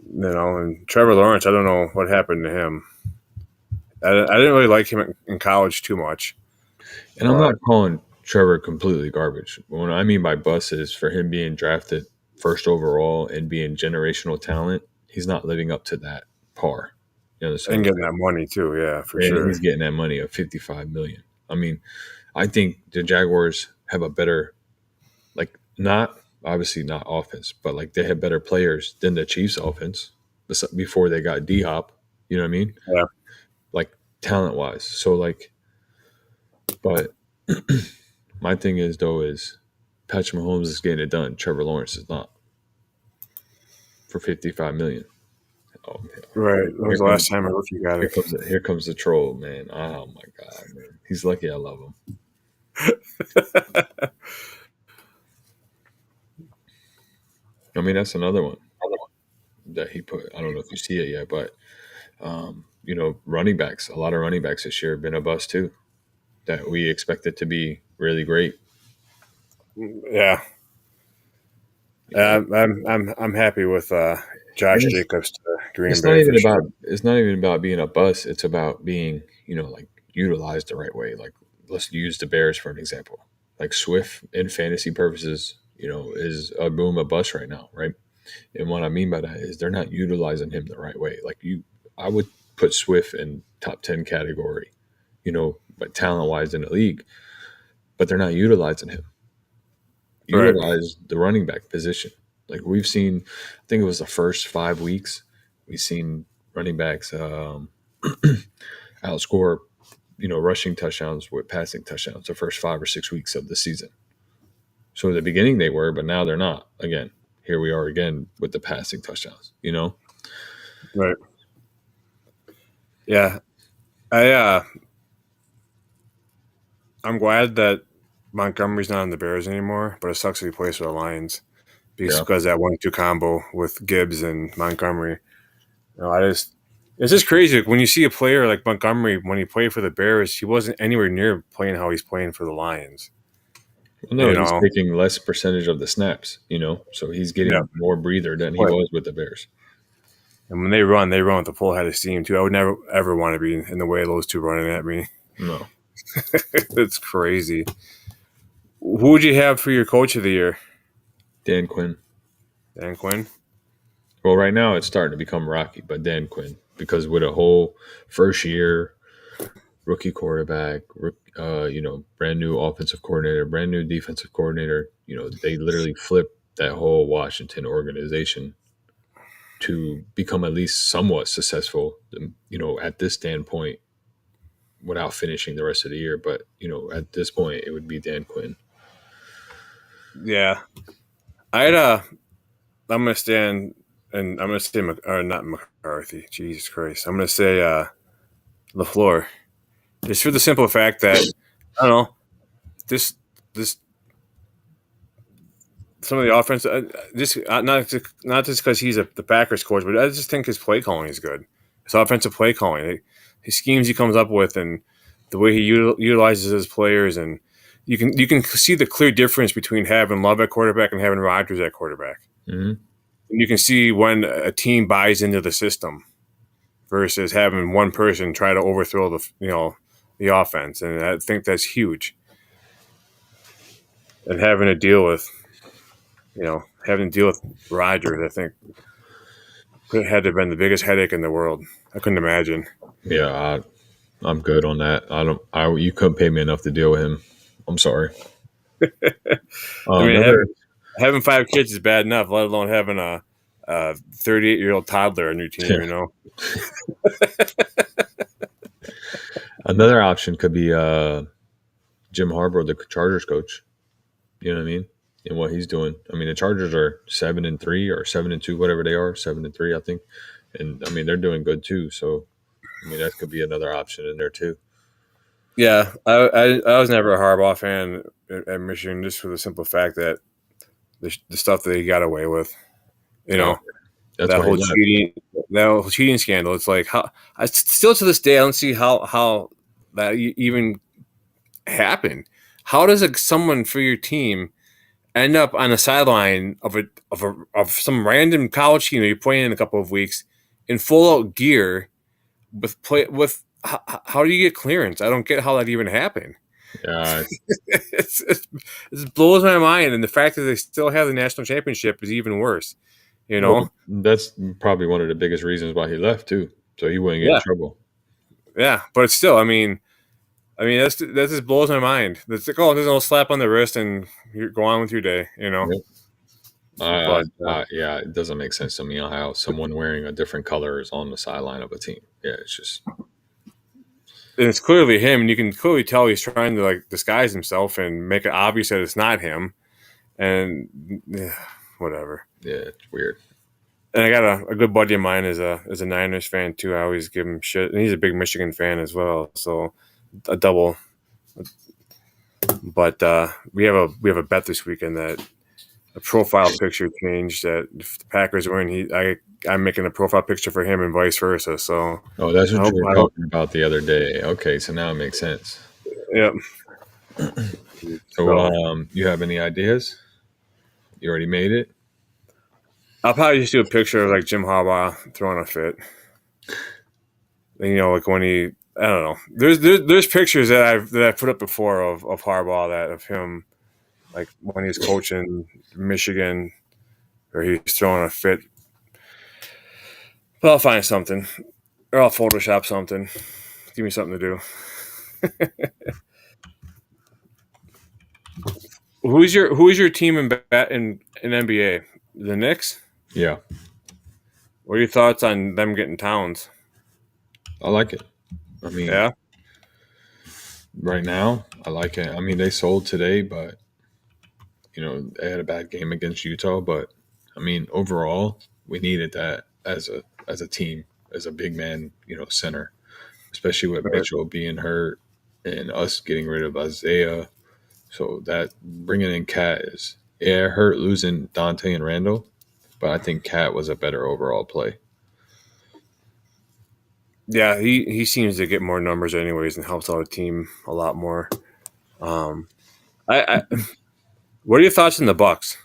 Speaker 1: and Trevor Lawrence. I don't know what happened to him. I didn't really like him in college too much.
Speaker 2: And I'm not calling Trevor completely garbage. What I mean by bust is for him being drafted first overall and being generational talent, he's not living up to that par. You know,
Speaker 1: And getting that money too, yeah, for
Speaker 2: and
Speaker 1: sure.
Speaker 2: he's getting that money of $55 million. I mean, I think the Jaguars have a better, like, not obviously not offense, but like they have better players than the Chiefs offense before they got D Hop. You know what I mean?
Speaker 1: Yeah.
Speaker 2: Like talent wise. So like, but my thing is though is Patrick Mahomes is getting it done. Trevor Lawrence is not for 55 million. Oh,
Speaker 1: Right.
Speaker 2: here,
Speaker 1: When
Speaker 2: here
Speaker 1: was the
Speaker 2: comes
Speaker 1: last time a rookie got it?
Speaker 2: here comes the troll, man. Oh my god, man. He's lucky I love him. I mean, that's another one that he put. I don't know if you see it yet, but running backs. A lot of running backs this year have been a bust too. That we expected to be really great.
Speaker 1: Yeah.
Speaker 2: You know,
Speaker 1: I'm happy with
Speaker 2: and
Speaker 1: Josh Jacobs to Green
Speaker 2: it's not
Speaker 1: Bay
Speaker 2: even
Speaker 1: for sure.
Speaker 2: about being a bust. It's about being like utilized the right way. Like let's use the Bears for an example. Like Swift in fantasy purposes, is a boom a bust right now, right? And what I mean by that is they're not utilizing him the right way. I would put Swift in top 10 category, but talent wise in the league, but they're not utilizing him.
Speaker 1: Right.
Speaker 2: Utilize the running back position. Like we've seen, I think it was the first 5 weeks, we've seen running backs outscore, rushing touchdowns with passing touchdowns the first 5 or 6 weeks of the season. So at the beginning they were, but now they're not. Again, here we are again with the passing touchdowns.
Speaker 1: Right. Yeah. I I'm glad that Montgomery's not on the Bears anymore, but it sucks that he plays for the Lions
Speaker 2: Yeah.
Speaker 1: because that 1-2 combo with Gibbs and Montgomery. I just it's just crazy when you see a player like Montgomery when he played for the Bears, he wasn't anywhere near playing how he's playing for the Lions.
Speaker 2: Well, no,
Speaker 1: You
Speaker 2: he's
Speaker 1: know,
Speaker 2: taking less percentage of the snaps, so he's
Speaker 1: yeah.
Speaker 2: getting more breather than he
Speaker 1: But
Speaker 2: was with the Bears.
Speaker 1: and when they run with the full head of steam too. I would never ever want to be in the way of those two running at me.
Speaker 2: No,
Speaker 1: It's crazy. Who would you have for your coach of the year?
Speaker 2: Dan Quinn.
Speaker 1: Dan Quinn.
Speaker 2: Well, right now it's starting to become rocky, but Dan Quinn, because with a whole first year rookie quarterback, brand new offensive coordinator, brand new defensive coordinator, they literally flipped that whole Washington organization to become at least somewhat successful, at this standpoint without finishing the rest of the year. But, at this point, it would be Dan Quinn.
Speaker 1: Yeah, I'd I'm gonna stand and I'm gonna say or not McCarthy. Jesus Christ, I'm gonna say LaFleur. Just for the simple fact that I don't know this this some of the offense just not just because he's the Packers coach, but I just think his play calling is good. His offensive play calling, his schemes he comes up with, and the way he utilizes his players, and you can see the clear difference between having Love at quarterback and having Rodgers at quarterback.
Speaker 2: Mm-hmm.
Speaker 1: And you can see when a team buys into the system versus having one person try to overthrow the offense, and I think that's huge. And having to deal with Rodgers, I think could had to have been the biggest headache in the world. I couldn't imagine.
Speaker 2: Yeah, I'm good on that. I don't. You couldn't pay me enough to deal with him. I'm sorry.
Speaker 1: I mean,
Speaker 2: Another
Speaker 1: having 5 kids is bad enough, let alone having a 38-year-old toddler on your team.
Speaker 2: another option could be Jim Harbaugh, the Chargers coach. You know what I mean? And what he's doing. I mean, the Chargers are 7-3 or 7-2, whatever they are, 7-3, I think. And I mean, they're doing good too. So I mean, that could be another option in there too.
Speaker 1: Yeah, I was never a Harbaugh fan at Michigan just for the simple fact that the stuff that he got away with, you
Speaker 2: Oh,
Speaker 1: know,
Speaker 2: that's
Speaker 1: that
Speaker 2: why he
Speaker 1: whole
Speaker 2: left.
Speaker 1: cheating scandal. It's like how I still to this day I don't see how that even happened. How does someone for your team end up on the sideline of some random college team that you're playing in a couple of weeks in full out gear with how do you get clearance? I don't get how that even happened.
Speaker 2: Yeah.
Speaker 1: It blows my mind, and the fact that they still have the national championship is even worse. You
Speaker 2: Well,
Speaker 1: know?
Speaker 2: that's probably one of the biggest reasons why he left too. So he wouldn't get in
Speaker 1: Yeah,
Speaker 2: trouble.
Speaker 1: yeah, but still, I mean, I mean, that just blows my mind. That's like, oh, there's no slap on the wrist, and you go on with your day, you know.
Speaker 2: Yep.
Speaker 1: But
Speaker 2: Yeah, it doesn't make sense to me on how someone wearing a different color is on the sideline of a team. Yeah, it's just
Speaker 1: and it's clearly him, and you can clearly tell he's trying to like disguise himself and make it obvious that it's not him. And whatever.
Speaker 2: yeah, it's weird.
Speaker 1: And I got a good buddy of mine is a Niners fan too. I always give him shit, and he's a big Michigan fan as well. So a double. But we have a bet this weekend that a profile picture change that if the Packers win, I'm making a profile picture for him and vice versa. So
Speaker 2: Oh, that's
Speaker 1: I
Speaker 2: what
Speaker 1: hope
Speaker 2: you were
Speaker 1: I hope
Speaker 2: talking about the other day. Okay, so now it makes sense.
Speaker 1: yeah.
Speaker 2: So,
Speaker 1: So
Speaker 2: you have any ideas? You already made it.
Speaker 1: I'll probably just do a picture of like Jim Harbaugh throwing a fit. And, like when he I don't know. There's pictures that I've put up before of Harbaugh that of him like when he's coaching Michigan or he's throwing a fit. But I'll find something or I'll Photoshop something. Give me something to do. Who's your team in NBA? The Knicks.
Speaker 2: Yeah,
Speaker 1: What are your thoughts on them getting Towns?
Speaker 2: I like it. I mean,
Speaker 1: Yeah,
Speaker 2: right now, I like it. I mean, they sold today, but they had a bad game against Utah. But I mean, overall, we needed that as a team, as a big man, center, especially with
Speaker 1: right.
Speaker 2: Mitchell being hurt and us getting rid of Isaiah. So that bringing in Cat is it hurt losing Dante and Randall, but I think Cat was a better overall play.
Speaker 1: Yeah, he seems to get more numbers anyways and helps out the team a lot more. Um, I what are your thoughts on the Bucks?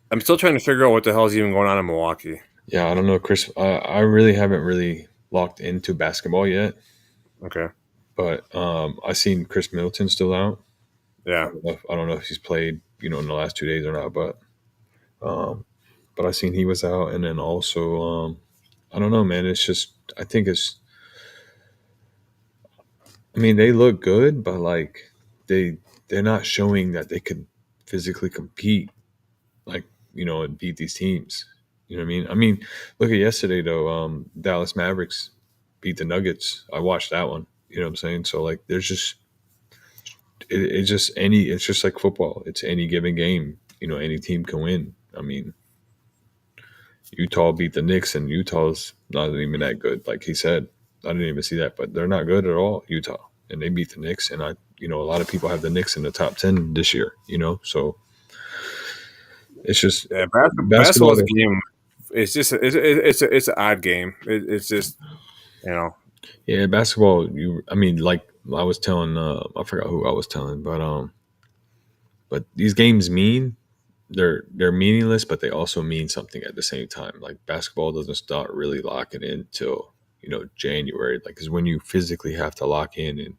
Speaker 1: I'm still trying to figure out what the hell is even going on in Milwaukee.
Speaker 2: Yeah, I don't know, Chris. I really haven't really locked into basketball yet,
Speaker 1: Okay,
Speaker 2: but I seen Chris Middleton still out.
Speaker 1: yeah,
Speaker 2: I don't know if he's played, in the last 2 days or not, um, but I seen he was out, and then also, I don't know, man. It's just I think it's. I mean, they look good, but like they they're not showing that they could physically compete, like and beat these teams. You know what I mean? I mean, look at yesterday though. Dallas Mavericks beat the Nuggets. I watched that one. You know what I'm saying? So like, there's just it's just any. It's just like football. It's any given game. Any team can win. I mean, Utah beat the Knicks, and Utah's not even that good. Like he said, I didn't even see that, but they're not good at all, Utah, and they beat the Knicks. And a lot of people have the Knicks in the top 10 this year. So it's just
Speaker 1: yeah. Basketball's a
Speaker 2: basketball.
Speaker 1: game. It's just it's an odd game. It's just you know
Speaker 2: Yeah, basketball. I mean, like I was telling, I forgot who I was telling, but these games they're meaningless, but they also mean something at the same time. Like basketball doesn't start really locking in till January, like is when you physically have to lock in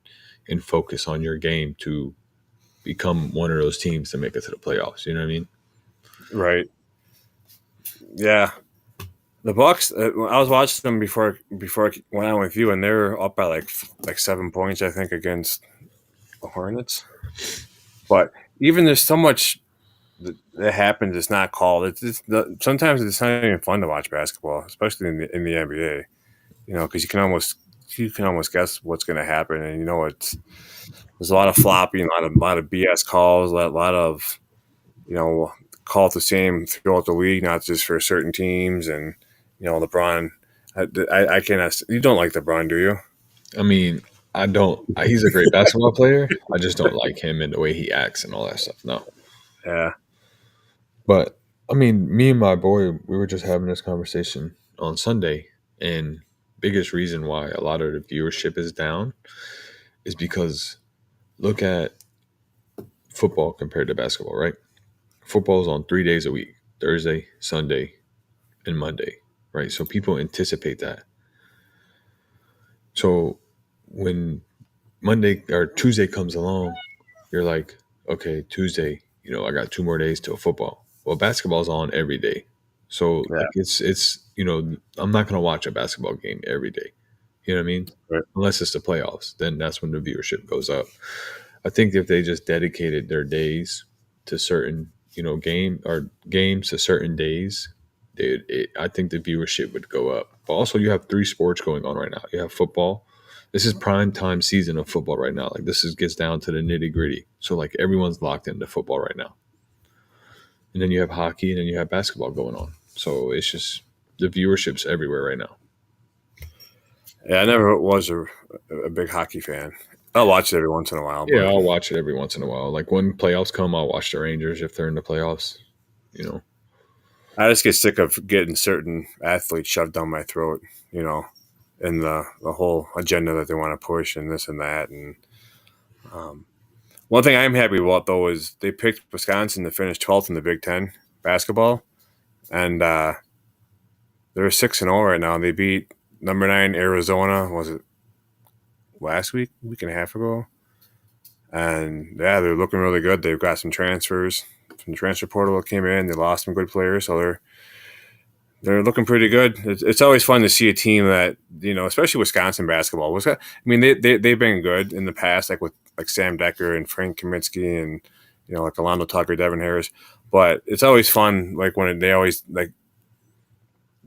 Speaker 2: and focus on your game to become one of those teams to make it to the playoffs. You know what I mean?
Speaker 1: right. Yeah, the Bucks. I was watching them before I went on with you, and they're up by like 7 points, I think, against the Hornets. But even there's so much that happens. It's not called. Sometimes it's not even fun to watch basketball, especially in the NBA. Because you can almost guess what's going to happen, and there's a lot of flopping, a lot of BS calls, a lot of call it the same throughout the league, not just for certain teams. And LeBron, I cannot. You don't like LeBron, do you?
Speaker 2: I mean, I don't. He's a great basketball player. I just don't like him and the way he acts and all that stuff. No,
Speaker 1: Yeah,
Speaker 2: but I mean, me and my boy, we were just having this conversation on Sunday, and biggest reason why a lot of the viewership is down is because look at football compared to basketball, right? Football's on 3 days a week: Thursday, Sunday, and Monday, right? So people anticipate that. So when Monday or Tuesday comes along, you're like, okay, Tuesday, I got 2 more days till football. Well, basketball's on every day. So
Speaker 1: yeah,
Speaker 2: like it's I'm not gonna watch a basketball game every day. You know what I mean?
Speaker 1: Right.
Speaker 2: Unless it's the playoffs, then that's when the viewership goes up. I think if they just dedicated their days to certain, games to certain days, I think the viewership would go up. But also, you have three sports going on right now. You have football. This is prime time season of football right now. Like gets down to the nitty gritty. So like everyone's locked into football right now. And then you have hockey, and then you have basketball going on. So it's just the viewership's everywhere right now.
Speaker 1: Yeah, I never was a big hockey fan. I'll watch it every once in a while,
Speaker 2: Yeah,
Speaker 1: but
Speaker 2: I'll watch it every once in a while. Like when playoffs come, I'll watch the Rangers if they're in the playoffs. You know,
Speaker 1: I just get sick of getting certain athletes shoved down my throat, you know, and the whole agenda that they want to push and this and that. And um, one thing I'm happy about though is they picked Wisconsin to finish 12th in the Big Ten basketball, and they're 6-0 right now. They beat number 9 Arizona. Was it last week and a half ago? And yeah, they're looking really good. They've got some transfers from the transfer portal that came in. They lost some good players, so they're looking pretty good. It's always fun to see a team that, especially Wisconsin basketball. I mean, they've been good in the past, like with like Sam Decker and Frank Kaminsky and like Alonzo Tucker, Devin Harris. But it's always fun, like when they always like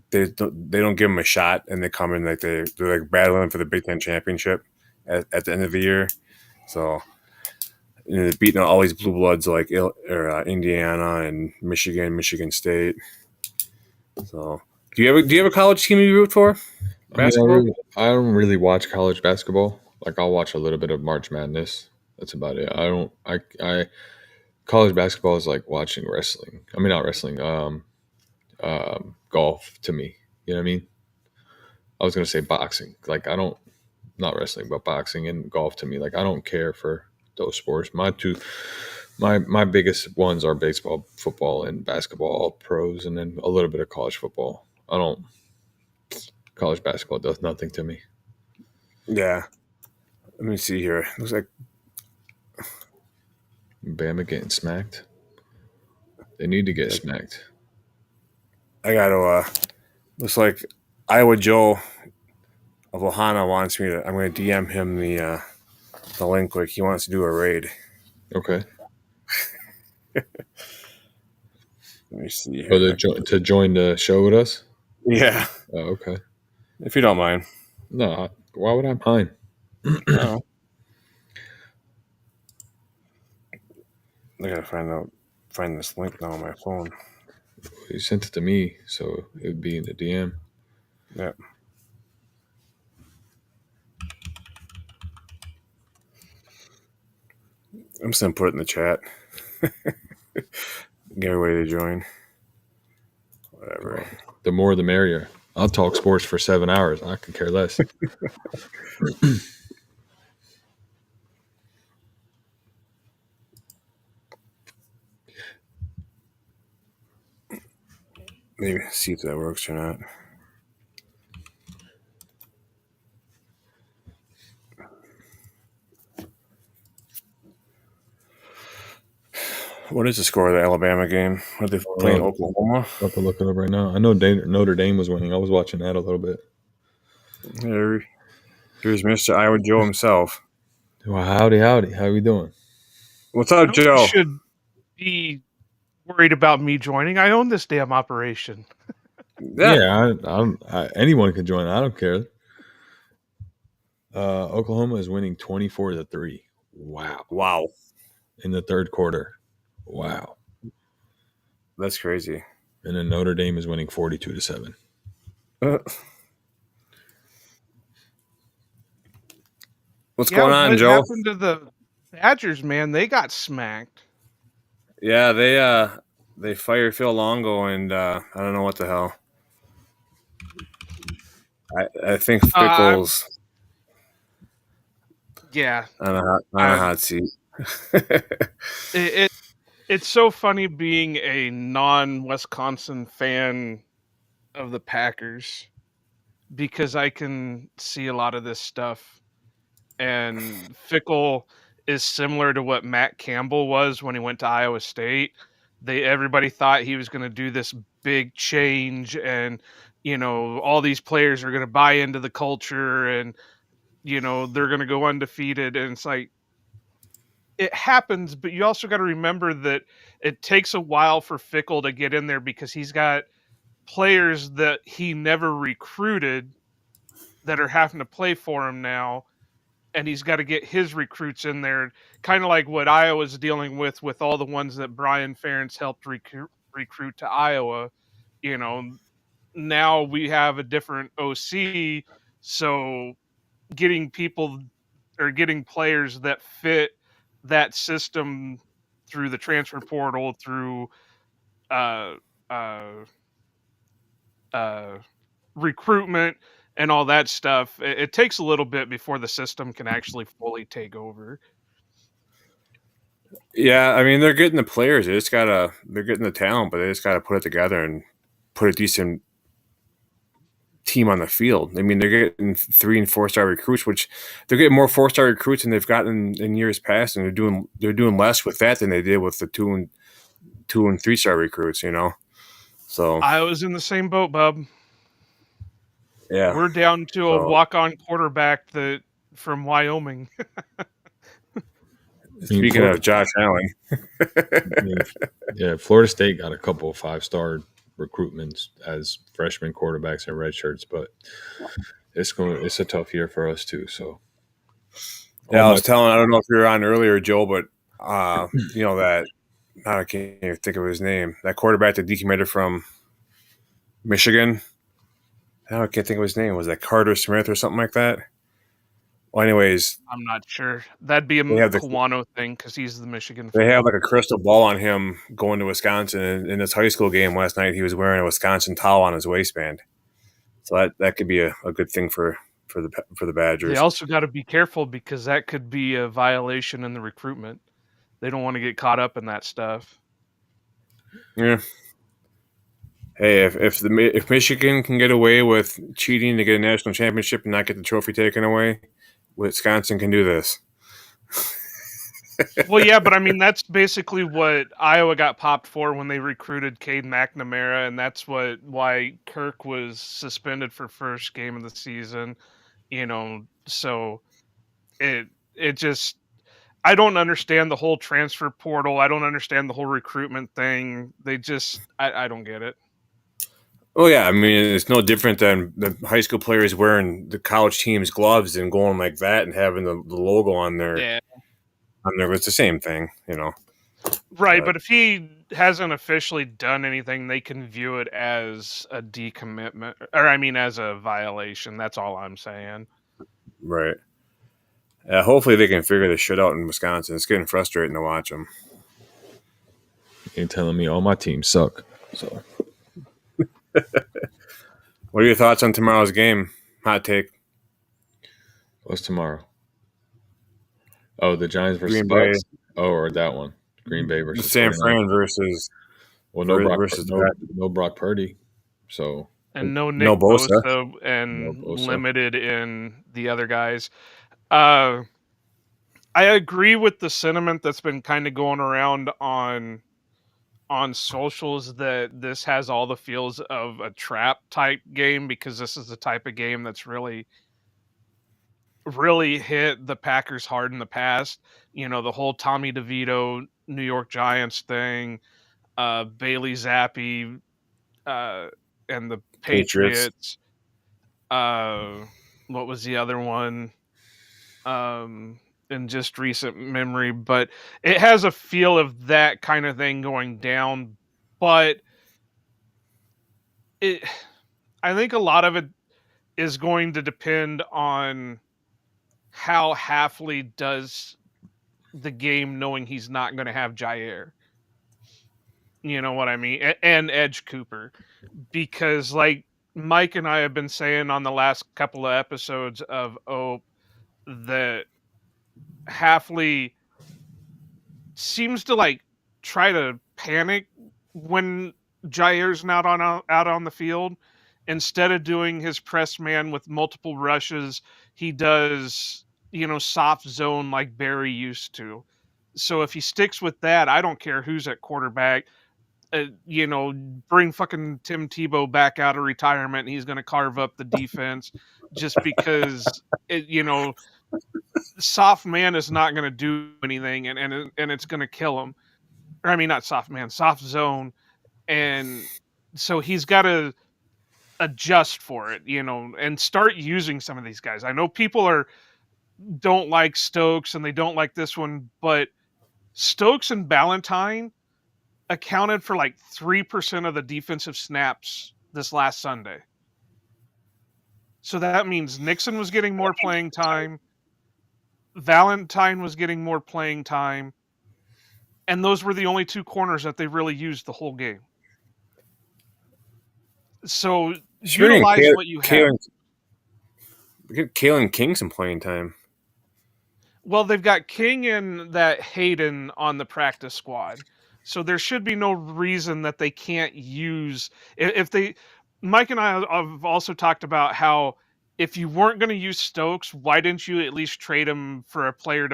Speaker 1: they don't give them a shot and they come in like they're like battling for the Big Ten championship at the end of the year. So beating all these blue bloods like Indiana and Michigan State. So, do you have a college team you root for?
Speaker 2: I mean,
Speaker 1: Basketball?
Speaker 2: I don't really watch college basketball. Like I'll watch a little bit of March Madness. That's about it. I don't. I college basketball is like watching wrestling. I mean, not wrestling. Golf to me. You know what I mean? I was gonna say boxing. Like I don't, not wrestling, but boxing and golf to me. Like I don't care for those sports. My biggest ones are baseball, football, and basketball, all pros, and then a little bit of college football. I don't. College basketball does nothing to me.
Speaker 1: Yeah. Let me see here. Looks like
Speaker 2: Bama getting smacked. They need to get smacked.
Speaker 1: I got to. Looks like Iowa Joe of Ohana wants me to. I'm going to DM him the link. Like he wants to do a raid.
Speaker 2: Okay.
Speaker 1: Let me see
Speaker 2: Oh,
Speaker 1: here.
Speaker 2: to join the show with us.
Speaker 1: Yeah,
Speaker 2: Oh, okay.
Speaker 1: if you don't mind.
Speaker 2: No, why would I mind?
Speaker 1: Oh, I gotta find this link now on my phone.
Speaker 2: You sent it to me, so it would be in the DM.
Speaker 1: Yeah, I'm just gonna put it in the chat. Get everybody to join. Whatever.
Speaker 2: Well, the more the merrier. I'll talk sports for 7 hours. I could care less.
Speaker 1: Maybe see if that works or not. What is the score of the Alabama game? Are they playing Oklahoma?
Speaker 2: About to look it up right now. I know Notre Dame was winning. I was watching that a little bit.
Speaker 1: Here's Mr. Iowa Joe himself.
Speaker 2: Well, howdy, howdy. How we doing?
Speaker 1: What's up,
Speaker 3: Nobody
Speaker 1: Joe?
Speaker 3: should be worried about me joining. I own this damn operation.
Speaker 2: Yeah, anyone can join. I don't care. Oklahoma is winning 24-3. Wow.
Speaker 1: Wow.
Speaker 2: In the third quarter. Wow.
Speaker 1: That's crazy.
Speaker 2: And then Notre Dame is winning 42-7.
Speaker 1: What's going on,
Speaker 3: what
Speaker 1: Joe?
Speaker 3: happened to the Badgers, man? They got smacked.
Speaker 1: Yeah, they fired Phil Longo, and I don't know what the hell. I think Fickle's
Speaker 3: Yeah,
Speaker 1: on a hot seat.
Speaker 3: it's so funny being a non-Wisconsin fan of the Packers because I can see a lot of this stuff, and Fickle is similar to what Matt Campbell was when he went to Iowa State. Everybody thought he was going to do this big change and all these players are going to buy into the culture and, they're going to go undefeated. And it's like, it happens, but you also got to remember that it takes a while for Fickle to get in there because he's got players that he never recruited that are having to play for him now, and he's got to get his recruits in there, kind of like what Iowa's dealing with all the ones that Brian Ferentz helped recruit to Iowa. You know, now we have a different OC, so getting people or getting players that fit that system through the transfer portal, through uh, uh, uh, recruitment and all that stuff, it takes a little bit before the system can actually fully take over.
Speaker 1: Yeah, I mean they're getting the players. They're getting the talent, but they just gotta put it together and put a decent team on the field. I mean they're getting 3 and 4 star recruits, which they're getting more 4 star recruits than they've gotten in years past, and they're doing less with that than they did with the 2 and 3 star recruits. So
Speaker 3: I was in the same boat, bub.
Speaker 1: yeah.
Speaker 3: We're down to a
Speaker 1: So
Speaker 3: walk-on quarterback that from Wyoming.
Speaker 2: I mean,
Speaker 1: speaking of Josh Allen,
Speaker 2: yeah, Florida State got a couple of 5-star recruitments as freshman quarterbacks and red shirts, but it's a tough year for us too. So
Speaker 1: yeah,
Speaker 2: all
Speaker 1: I
Speaker 2: my
Speaker 1: was telling. I don't know if you were on earlier, Joe, but that I can't even think of his name. That quarterback that decommitted from Michigan. I can't think of his name. Was that Carter Smith or something like that? Well, anyways,
Speaker 3: I'm not sure. That'd be a
Speaker 1: they have the
Speaker 3: Kawano thing because he's the Michigan
Speaker 1: they have
Speaker 3: fan.
Speaker 1: like a crystal ball on him going to Wisconsin. And in his high school game last night, he was wearing a Wisconsin towel on his waistband. So that could be a good thing for the
Speaker 3: They
Speaker 1: Badgers.
Speaker 3: also got to be careful because that could be a violation in the recruitment. They don't want to get caught up in that stuff.
Speaker 1: Yeah. Hey, if Michigan can get away with cheating to get a national championship and not get the trophy taken away, Wisconsin can do this.
Speaker 3: Well, yeah, but I mean that's basically what Iowa got popped for when they recruited Cade McNamara, and that's why Kirk was suspended for first game of the season. So it just I don't understand the whole transfer portal. I don't understand the whole recruitment thing. I don't get it.
Speaker 1: Oh yeah, I mean it's no different than the high school players wearing the college team's gloves and going like that and having the logo on their
Speaker 3: Yeah.
Speaker 1: on there. It's the same thing.
Speaker 3: Right,
Speaker 1: But
Speaker 3: but if he hasn't officially done anything, they can view it as a decommitment, or I mean, as a violation. That's all I'm saying.
Speaker 1: right, hopefully they can figure this shit out in Wisconsin. It's getting frustrating to watch them.
Speaker 2: you're telling me all my teams suck. So
Speaker 1: What are your thoughts on tomorrow's game? Hot take:
Speaker 2: what's tomorrow? Oh, the Giants versus
Speaker 1: Green Bay,
Speaker 2: Bucks. Oh, or that one, Green Bay
Speaker 1: the
Speaker 2: versus
Speaker 1: San
Speaker 2: 49.
Speaker 1: Fran versus
Speaker 2: Well,
Speaker 1: versus the Packers.
Speaker 2: No Brock Purdy. So
Speaker 3: And no
Speaker 1: No
Speaker 3: Nick
Speaker 1: Bosa.
Speaker 3: Bosa,
Speaker 2: no
Speaker 3: and
Speaker 2: Bosa.
Speaker 3: limited in the other guys. Uh, I agree with the sentiment that's been kind of going around on socials that this has all the feels of a trap type game because this is the type of game that's really hit the Packers hard in the past. The whole Tommy DeVito New York Giants thing, Bailey Zappi, uh, and the
Speaker 1: Patriots.
Speaker 3: Patriots. What was the other one? In just recent memory, but it has a feel of that kind of thing going down. But it, I think a lot of it is going to depend on how Halfley does the game, knowing he's not going to have Jair. You know what I mean? And Edge Cooper, because like Mike and I have been saying on the last couple of episodes of Ope that Halfley seems to like try to panic when Jair's not out on the field. Instead of doing his press man with multiple rushes, he does soft zone like Barry used to. So if he sticks with that, I don't care who's at quarterback. bring fucking Tim Tebow back out of retirement, and he's going to carve up the defense just because soft man is not going to do anything, and it's going to kill him. Or I mean, not soft man, soft zone, and so he's got to adjust for it, and start using some of these guys. I know people don't like Stokes and they don't like this one, but Stokes and Ballantyne accounted for like 3% of the defensive snaps this last Sunday. So that means Nixon was getting more playing time, Ballantyne was getting more playing time, and those were the only two corners that they really used the whole game. So utilize what you have.
Speaker 1: Give Kalen King some playing time.
Speaker 3: Well, they've got King and that Hayden on the practice squad. So there should be no reason that they can't use if they. Mike and I have also talked about how if you weren't going to use Stokes, why didn't you at least trade him for a player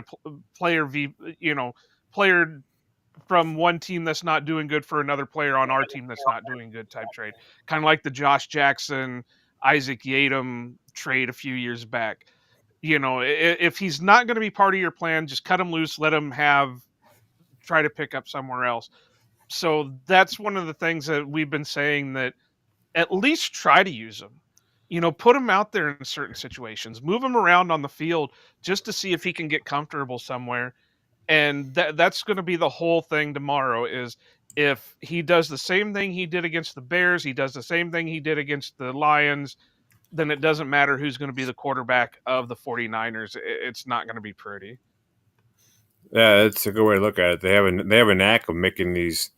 Speaker 3: from one team that's not doing good for another player on our team that's not doing good type trade, kind of like the Josh Jackson, Isaac Yadam trade a few years back. If he's not going to be part of your plan, just cut him loose, let him try to pick up somewhere else. So that's one of the things that we've been saying, that at least try to use him. Put him out there in certain situations, move him around on the field just to see if he can get comfortable somewhere. And that's going to be the whole thing tomorrow, is if he does the same thing he did against the Bears, he does the same thing he did against the Lions, then it doesn't matter who's going to be the quarterback of the 49ers. It's not going to be pretty.
Speaker 1: Yeah, that's a good way to look at it. They have a knack of making these,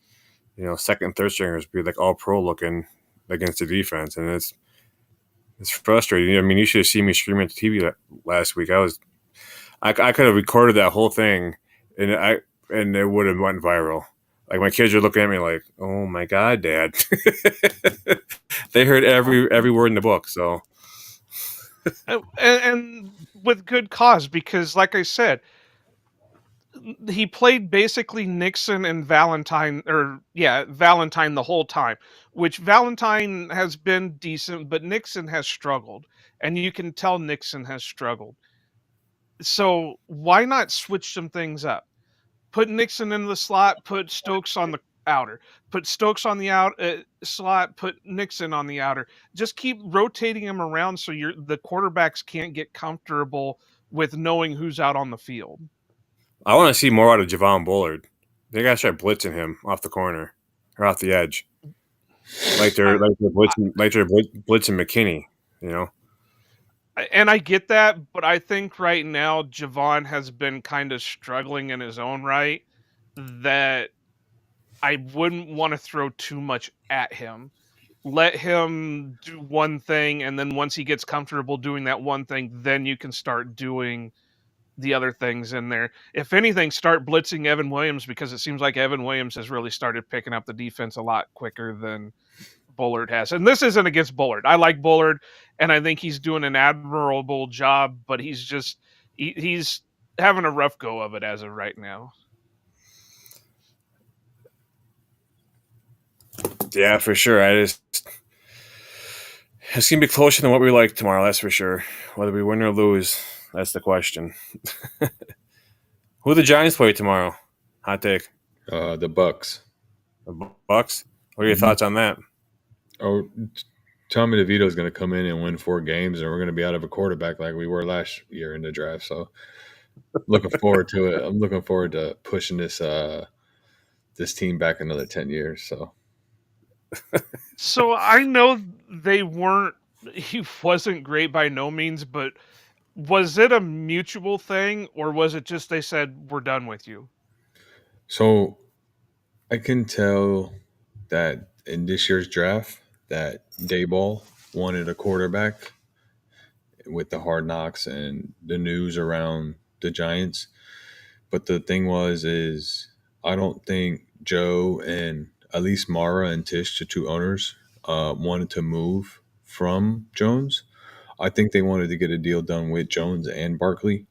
Speaker 1: second, third stringers be like all pro looking against the defense, and it's frustrating. I mean, you should have seen me screaming at the TV last week. I could have recorded that whole thing, and it would have went viral. Like, my kids are looking at me like, "Oh my God, Dad!" They heard every word in the book. So,
Speaker 3: and with good cause, because, like I said, he played basically Nixon and Ballantyne the whole time, which Ballantyne has been decent, but Nixon has struggled, and you can tell Nixon has struggled. So why not switch some things up? Put Nixon in the slot, put Stokes on the outer, put Stokes on the slot, put Nixon on the outer. Just keep rotating them around so the quarterbacks can't get comfortable with knowing who's out on the field.
Speaker 1: I want to see more out of Javon Bullard. They got to start blitzing him off the corner or off the edge, like they're blitzing McKinney.
Speaker 3: And I get that, but I think right now Javon has been kind of struggling in his own right, that I wouldn't want to throw too much at him. Let him do one thing, and then once he gets comfortable doing that one thing, then you can start doing the other things in there. If anything, start blitzing Evan Williams, because it seems like Evan Williams has really started picking up the defense a lot quicker than Bullard has. And this isn't against Bullard. I like Bullard, and I think he's doing an admirable job, but he's having a rough go of it as of right now.
Speaker 1: Yeah, for sure. It's gonna be closer than what we like tomorrow. That's for sure. Whether we win or lose, that's the question. Who the Giants play tomorrow? Hot take.
Speaker 2: The Bucks.
Speaker 1: The Bucks. What are your thoughts on that?
Speaker 2: Oh, Tommy DeVito is going to come in and win 4 games, and we're going to be out of a quarterback like we were last year in the draft. So, looking forward to it. I'm looking forward to pushing this team back another 10 years.
Speaker 3: So I know he wasn't great by no means, but was it a mutual thing, or was it just they said, we're done with you?
Speaker 2: So I can tell that in this year's draft that Daboll wanted a quarterback with the Hard Knocks and the news around the Giants. But the thing is I don't think Joe and at least Mara and Tish, the 2 owners, wanted to move from Jones. I think they wanted to get a deal done with Jones and Barkley,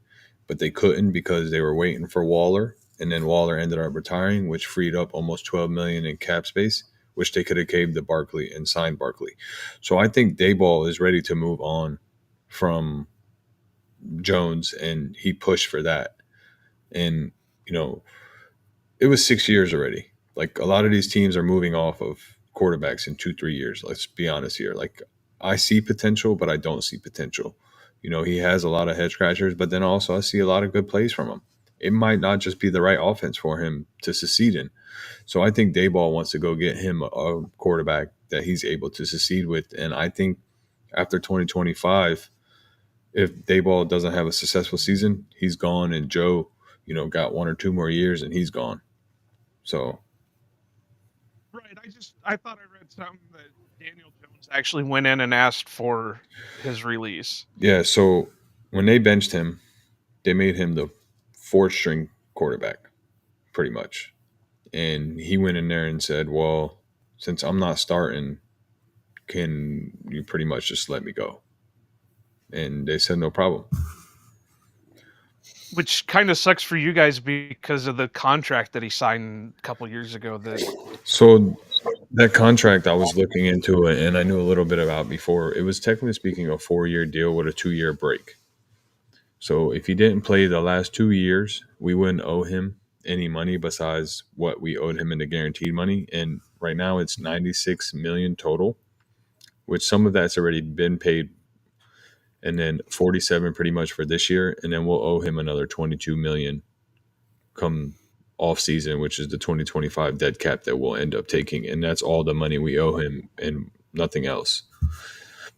Speaker 2: but they couldn't because they were waiting for Waller. and then Waller ended up retiring, which freed up almost 12 million in cap space, which they could have gave to Barkley and signed Barkley. So I think Dayball is ready to move on from Jones, and he pushed for that. And you know, it was 6 years already. Like a lot of these teams are moving off of quarterbacks in 2-3 years. Let's be honest here. Like I see potential, but I don't see potential. He has a lot of head scratchers, but then also I see a lot of good plays from him. It might not just be the right offense for him to succeed in. So I think Dayball wants to go get him a quarterback that he's able to succeed with. And I think after 2025, if Dayball doesn't have a successful season, he's gone, and Joe, got 1 or 2 more years and he's gone. So
Speaker 3: Right. I thought I read something that Daniel Jones actually went in and asked for his release.
Speaker 2: yeah, so when they benched him, they made him the fourth string quarterback, pretty much. And he went in there and said, well, since I'm not starting, can you pretty much just let me go? And they said, no problem.
Speaker 3: Which kind of sucks for you guys because of the contract that he signed a couple years ago.
Speaker 2: So that contract, I was looking into it, and I knew a little bit about before. It was technically speaking a 4-year deal with a 2-year break. So if he didn't play the last 2 years, we wouldn't owe him any money besides what we owed him in the guaranteed money. And right now it's 96 million total, which some of that's already been paid, and then 47 pretty much for this year, and then we'll owe him another 22 million come off season, which is the 2025 dead cap that we'll end up taking, and that's all the money we owe him and nothing else.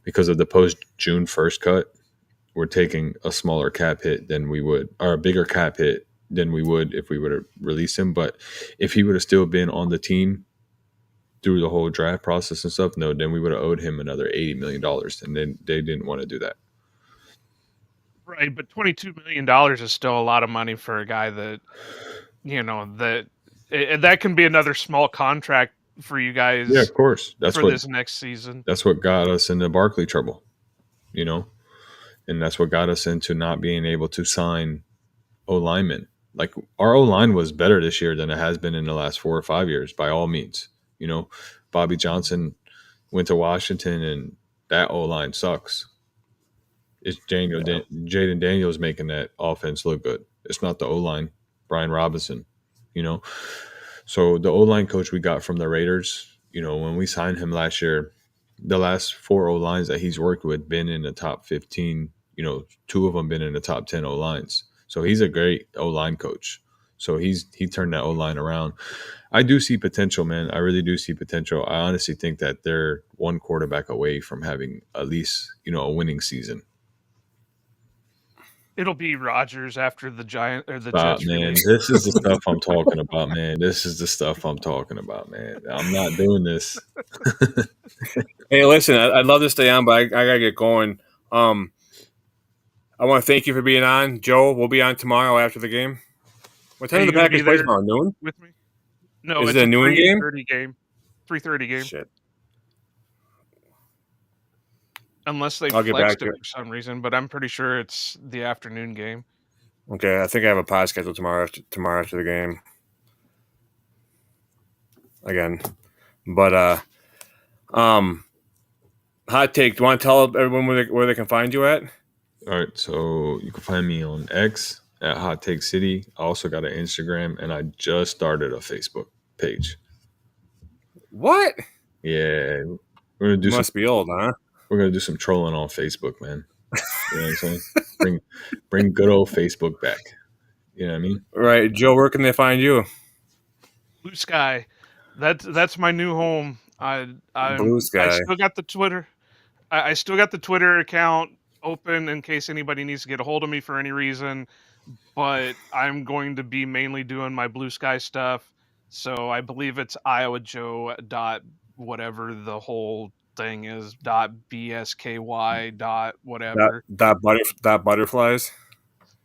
Speaker 2: Because of the post June 1st cut, we're taking a smaller cap hit than we would, or a bigger cap hit than we would if we would have released him. But if he would have still been on the team through the whole draft process and stuff, no, then we would have owed him another $80 million, and then they didn't want to do that.
Speaker 3: Right, but $22 million is still a lot of money for a guy that, that can be another small contract for you guys.
Speaker 2: Yeah, of course.
Speaker 3: This next season.
Speaker 2: That's what got us into Barkley trouble, and that's what got us into not being able to sign O linemen. Like our O line was better this year than it has been in the last 4 or 5 years, by all means. Bobby Johnson went to Washington, and that O line sucks. It's Jaden Daniels making that offense look good. It's not the O line, Brian Robinson. So the O line coach we got from the Raiders, when we signed him last year, the last 4 O lines that he's worked with been in the top 15. 2 of them been in the top 10 O lines. So he's a great O line coach. So he turned that O line around. I do see potential, man. I really do see potential. I honestly think that they're one quarterback away from having at least a winning season.
Speaker 3: It'll be Rodgers after the Jets.
Speaker 2: Man, this is the stuff I'm talking about, man. This is the stuff I'm talking about, man. I'm not doing this.
Speaker 1: Hey, listen, I'd love to stay on, but I gotta get going. I want to thank you for being on, Joe. We'll be on tomorrow after the game. What time does the Packers play tomorrow? Noon?
Speaker 3: With me? No,
Speaker 1: it's a noon game.
Speaker 3: 3:30 game.
Speaker 1: Shit.
Speaker 3: Unless they flexed it for some reason, but I'm pretty sure it's the afternoon game.
Speaker 1: Okay, I think I have a pod schedule tomorrow after the game. Again. But hot take. Do you want to tell everyone where they can find you at?
Speaker 2: All right, so you can find me on X at HOTTAKECITY. I also got an Instagram, and I just started a Facebook page.
Speaker 1: What?
Speaker 2: Yeah, we're gonna do.
Speaker 1: Must be old, huh?
Speaker 2: We're gonna do some trolling on Facebook, man. You know what I'm saying? bring good old Facebook back. You know what I mean?
Speaker 1: Right, Joe. Where can they find you?
Speaker 3: Blue Sky. That's my new home.
Speaker 1: Blue Sky.
Speaker 3: I still got the Twitter. I still got the Twitter account open in case anybody needs to get a hold of me for any reason. But I'm going to be mainly doing my Blue Sky stuff. So I believe it's iowajoe. Whatever the whole thing is, .bsky. Whatever.
Speaker 1: Butterflies.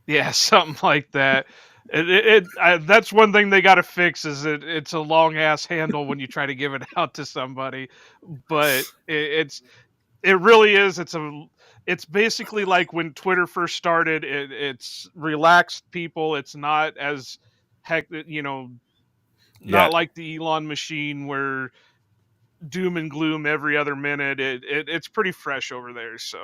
Speaker 3: Yeah, something like that. That's one thing they got to fix is it's a long ass handle when you try to give it out to somebody, but it really is. It's basically like when Twitter first started. It's relaxed people. It's not as heck, not
Speaker 1: Yeah.
Speaker 3: like the Elon machine where doom and gloom every other minute. It's pretty fresh over there, so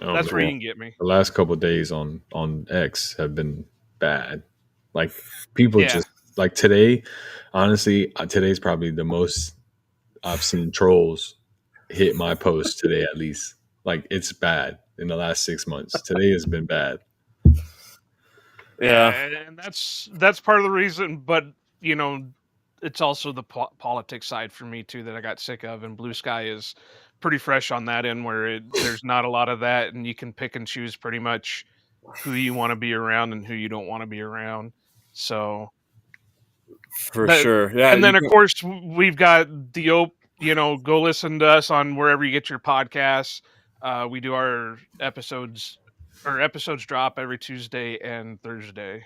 Speaker 2: Oh
Speaker 3: that's where you
Speaker 2: man,
Speaker 3: can get me.
Speaker 2: the last couple of days on X have been bad. Like people
Speaker 3: Yeah.
Speaker 2: just like today. Honestly, today's probably the most I've seen trolls hit my post today. At least like it's bad in the last 6 months. Today has been bad.
Speaker 1: Yeah.
Speaker 3: And that's part of the reason, but it's also the politics side for me too that I got sick of, and Blue Sky is pretty fresh on that end where there's not a lot of that, and you can pick and choose pretty much who you want to be around and who you don't want to be around. So
Speaker 1: For
Speaker 3: that,
Speaker 1: sure. Yeah.
Speaker 3: and then of course we've got the go listen to us on wherever you get your podcasts. We do our episodes drop every Tuesday and Thursday.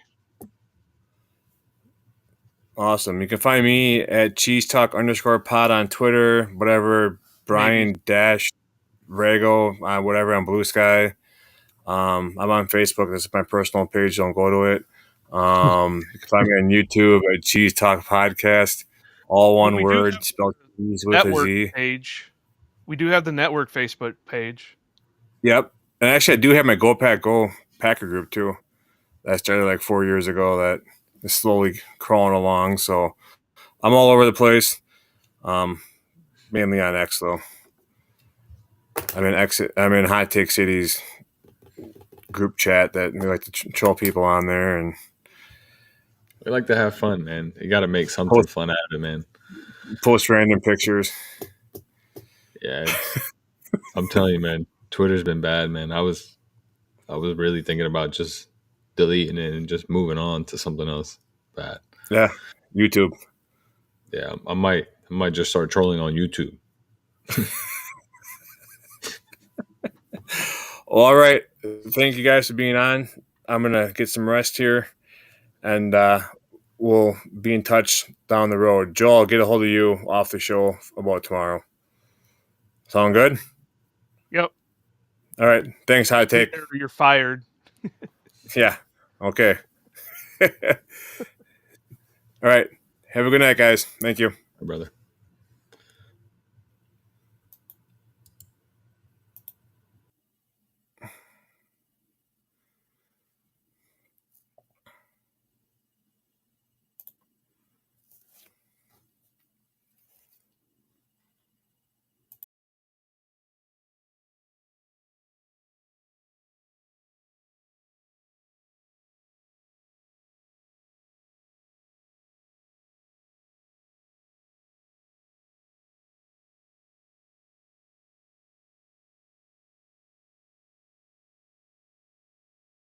Speaker 1: Awesome. You can find me at cheesetalk_pod on Twitter, whatever, Brian dash Rago on whatever on Blue Sky. I'm on Facebook. This is my personal page. Don't go to it. You can find me on YouTube at Cheese Talk Podcast. All one
Speaker 3: We do
Speaker 1: word,
Speaker 3: have
Speaker 1: spelled cheese
Speaker 3: the
Speaker 1: with a
Speaker 3: network
Speaker 1: Z.
Speaker 3: page. We do have the network Facebook page.
Speaker 1: Yep. And actually, I do have my Go Pack Go Packer group too. That started like 4 years ago. That is slowly crawling along. So I'm all over the place. Mainly on X though. I'm in Hot Take City's group chat that we like to troll people on there and
Speaker 2: We like to have fun, man. You got to make something fun out of it, man.
Speaker 1: post random pictures.
Speaker 2: Yeah, I'm telling you, man. Twitter's been bad, man. I was really thinking about just deleting it and just moving on to something else. Bad.
Speaker 1: Yeah, YouTube.
Speaker 2: Yeah, I might just start trolling on YouTube.
Speaker 1: Well, all right. Thank you guys for being on. I'm gonna get some rest here, and we'll be in touch down the road. Joel, I'll get a hold of you off the show about tomorrow. Sound good?
Speaker 3: Yep.
Speaker 1: All right. Thanks, High Take.
Speaker 3: You're fired.
Speaker 1: Yeah. Okay. All right. Have a good night, guys. Thank you.
Speaker 2: Brother.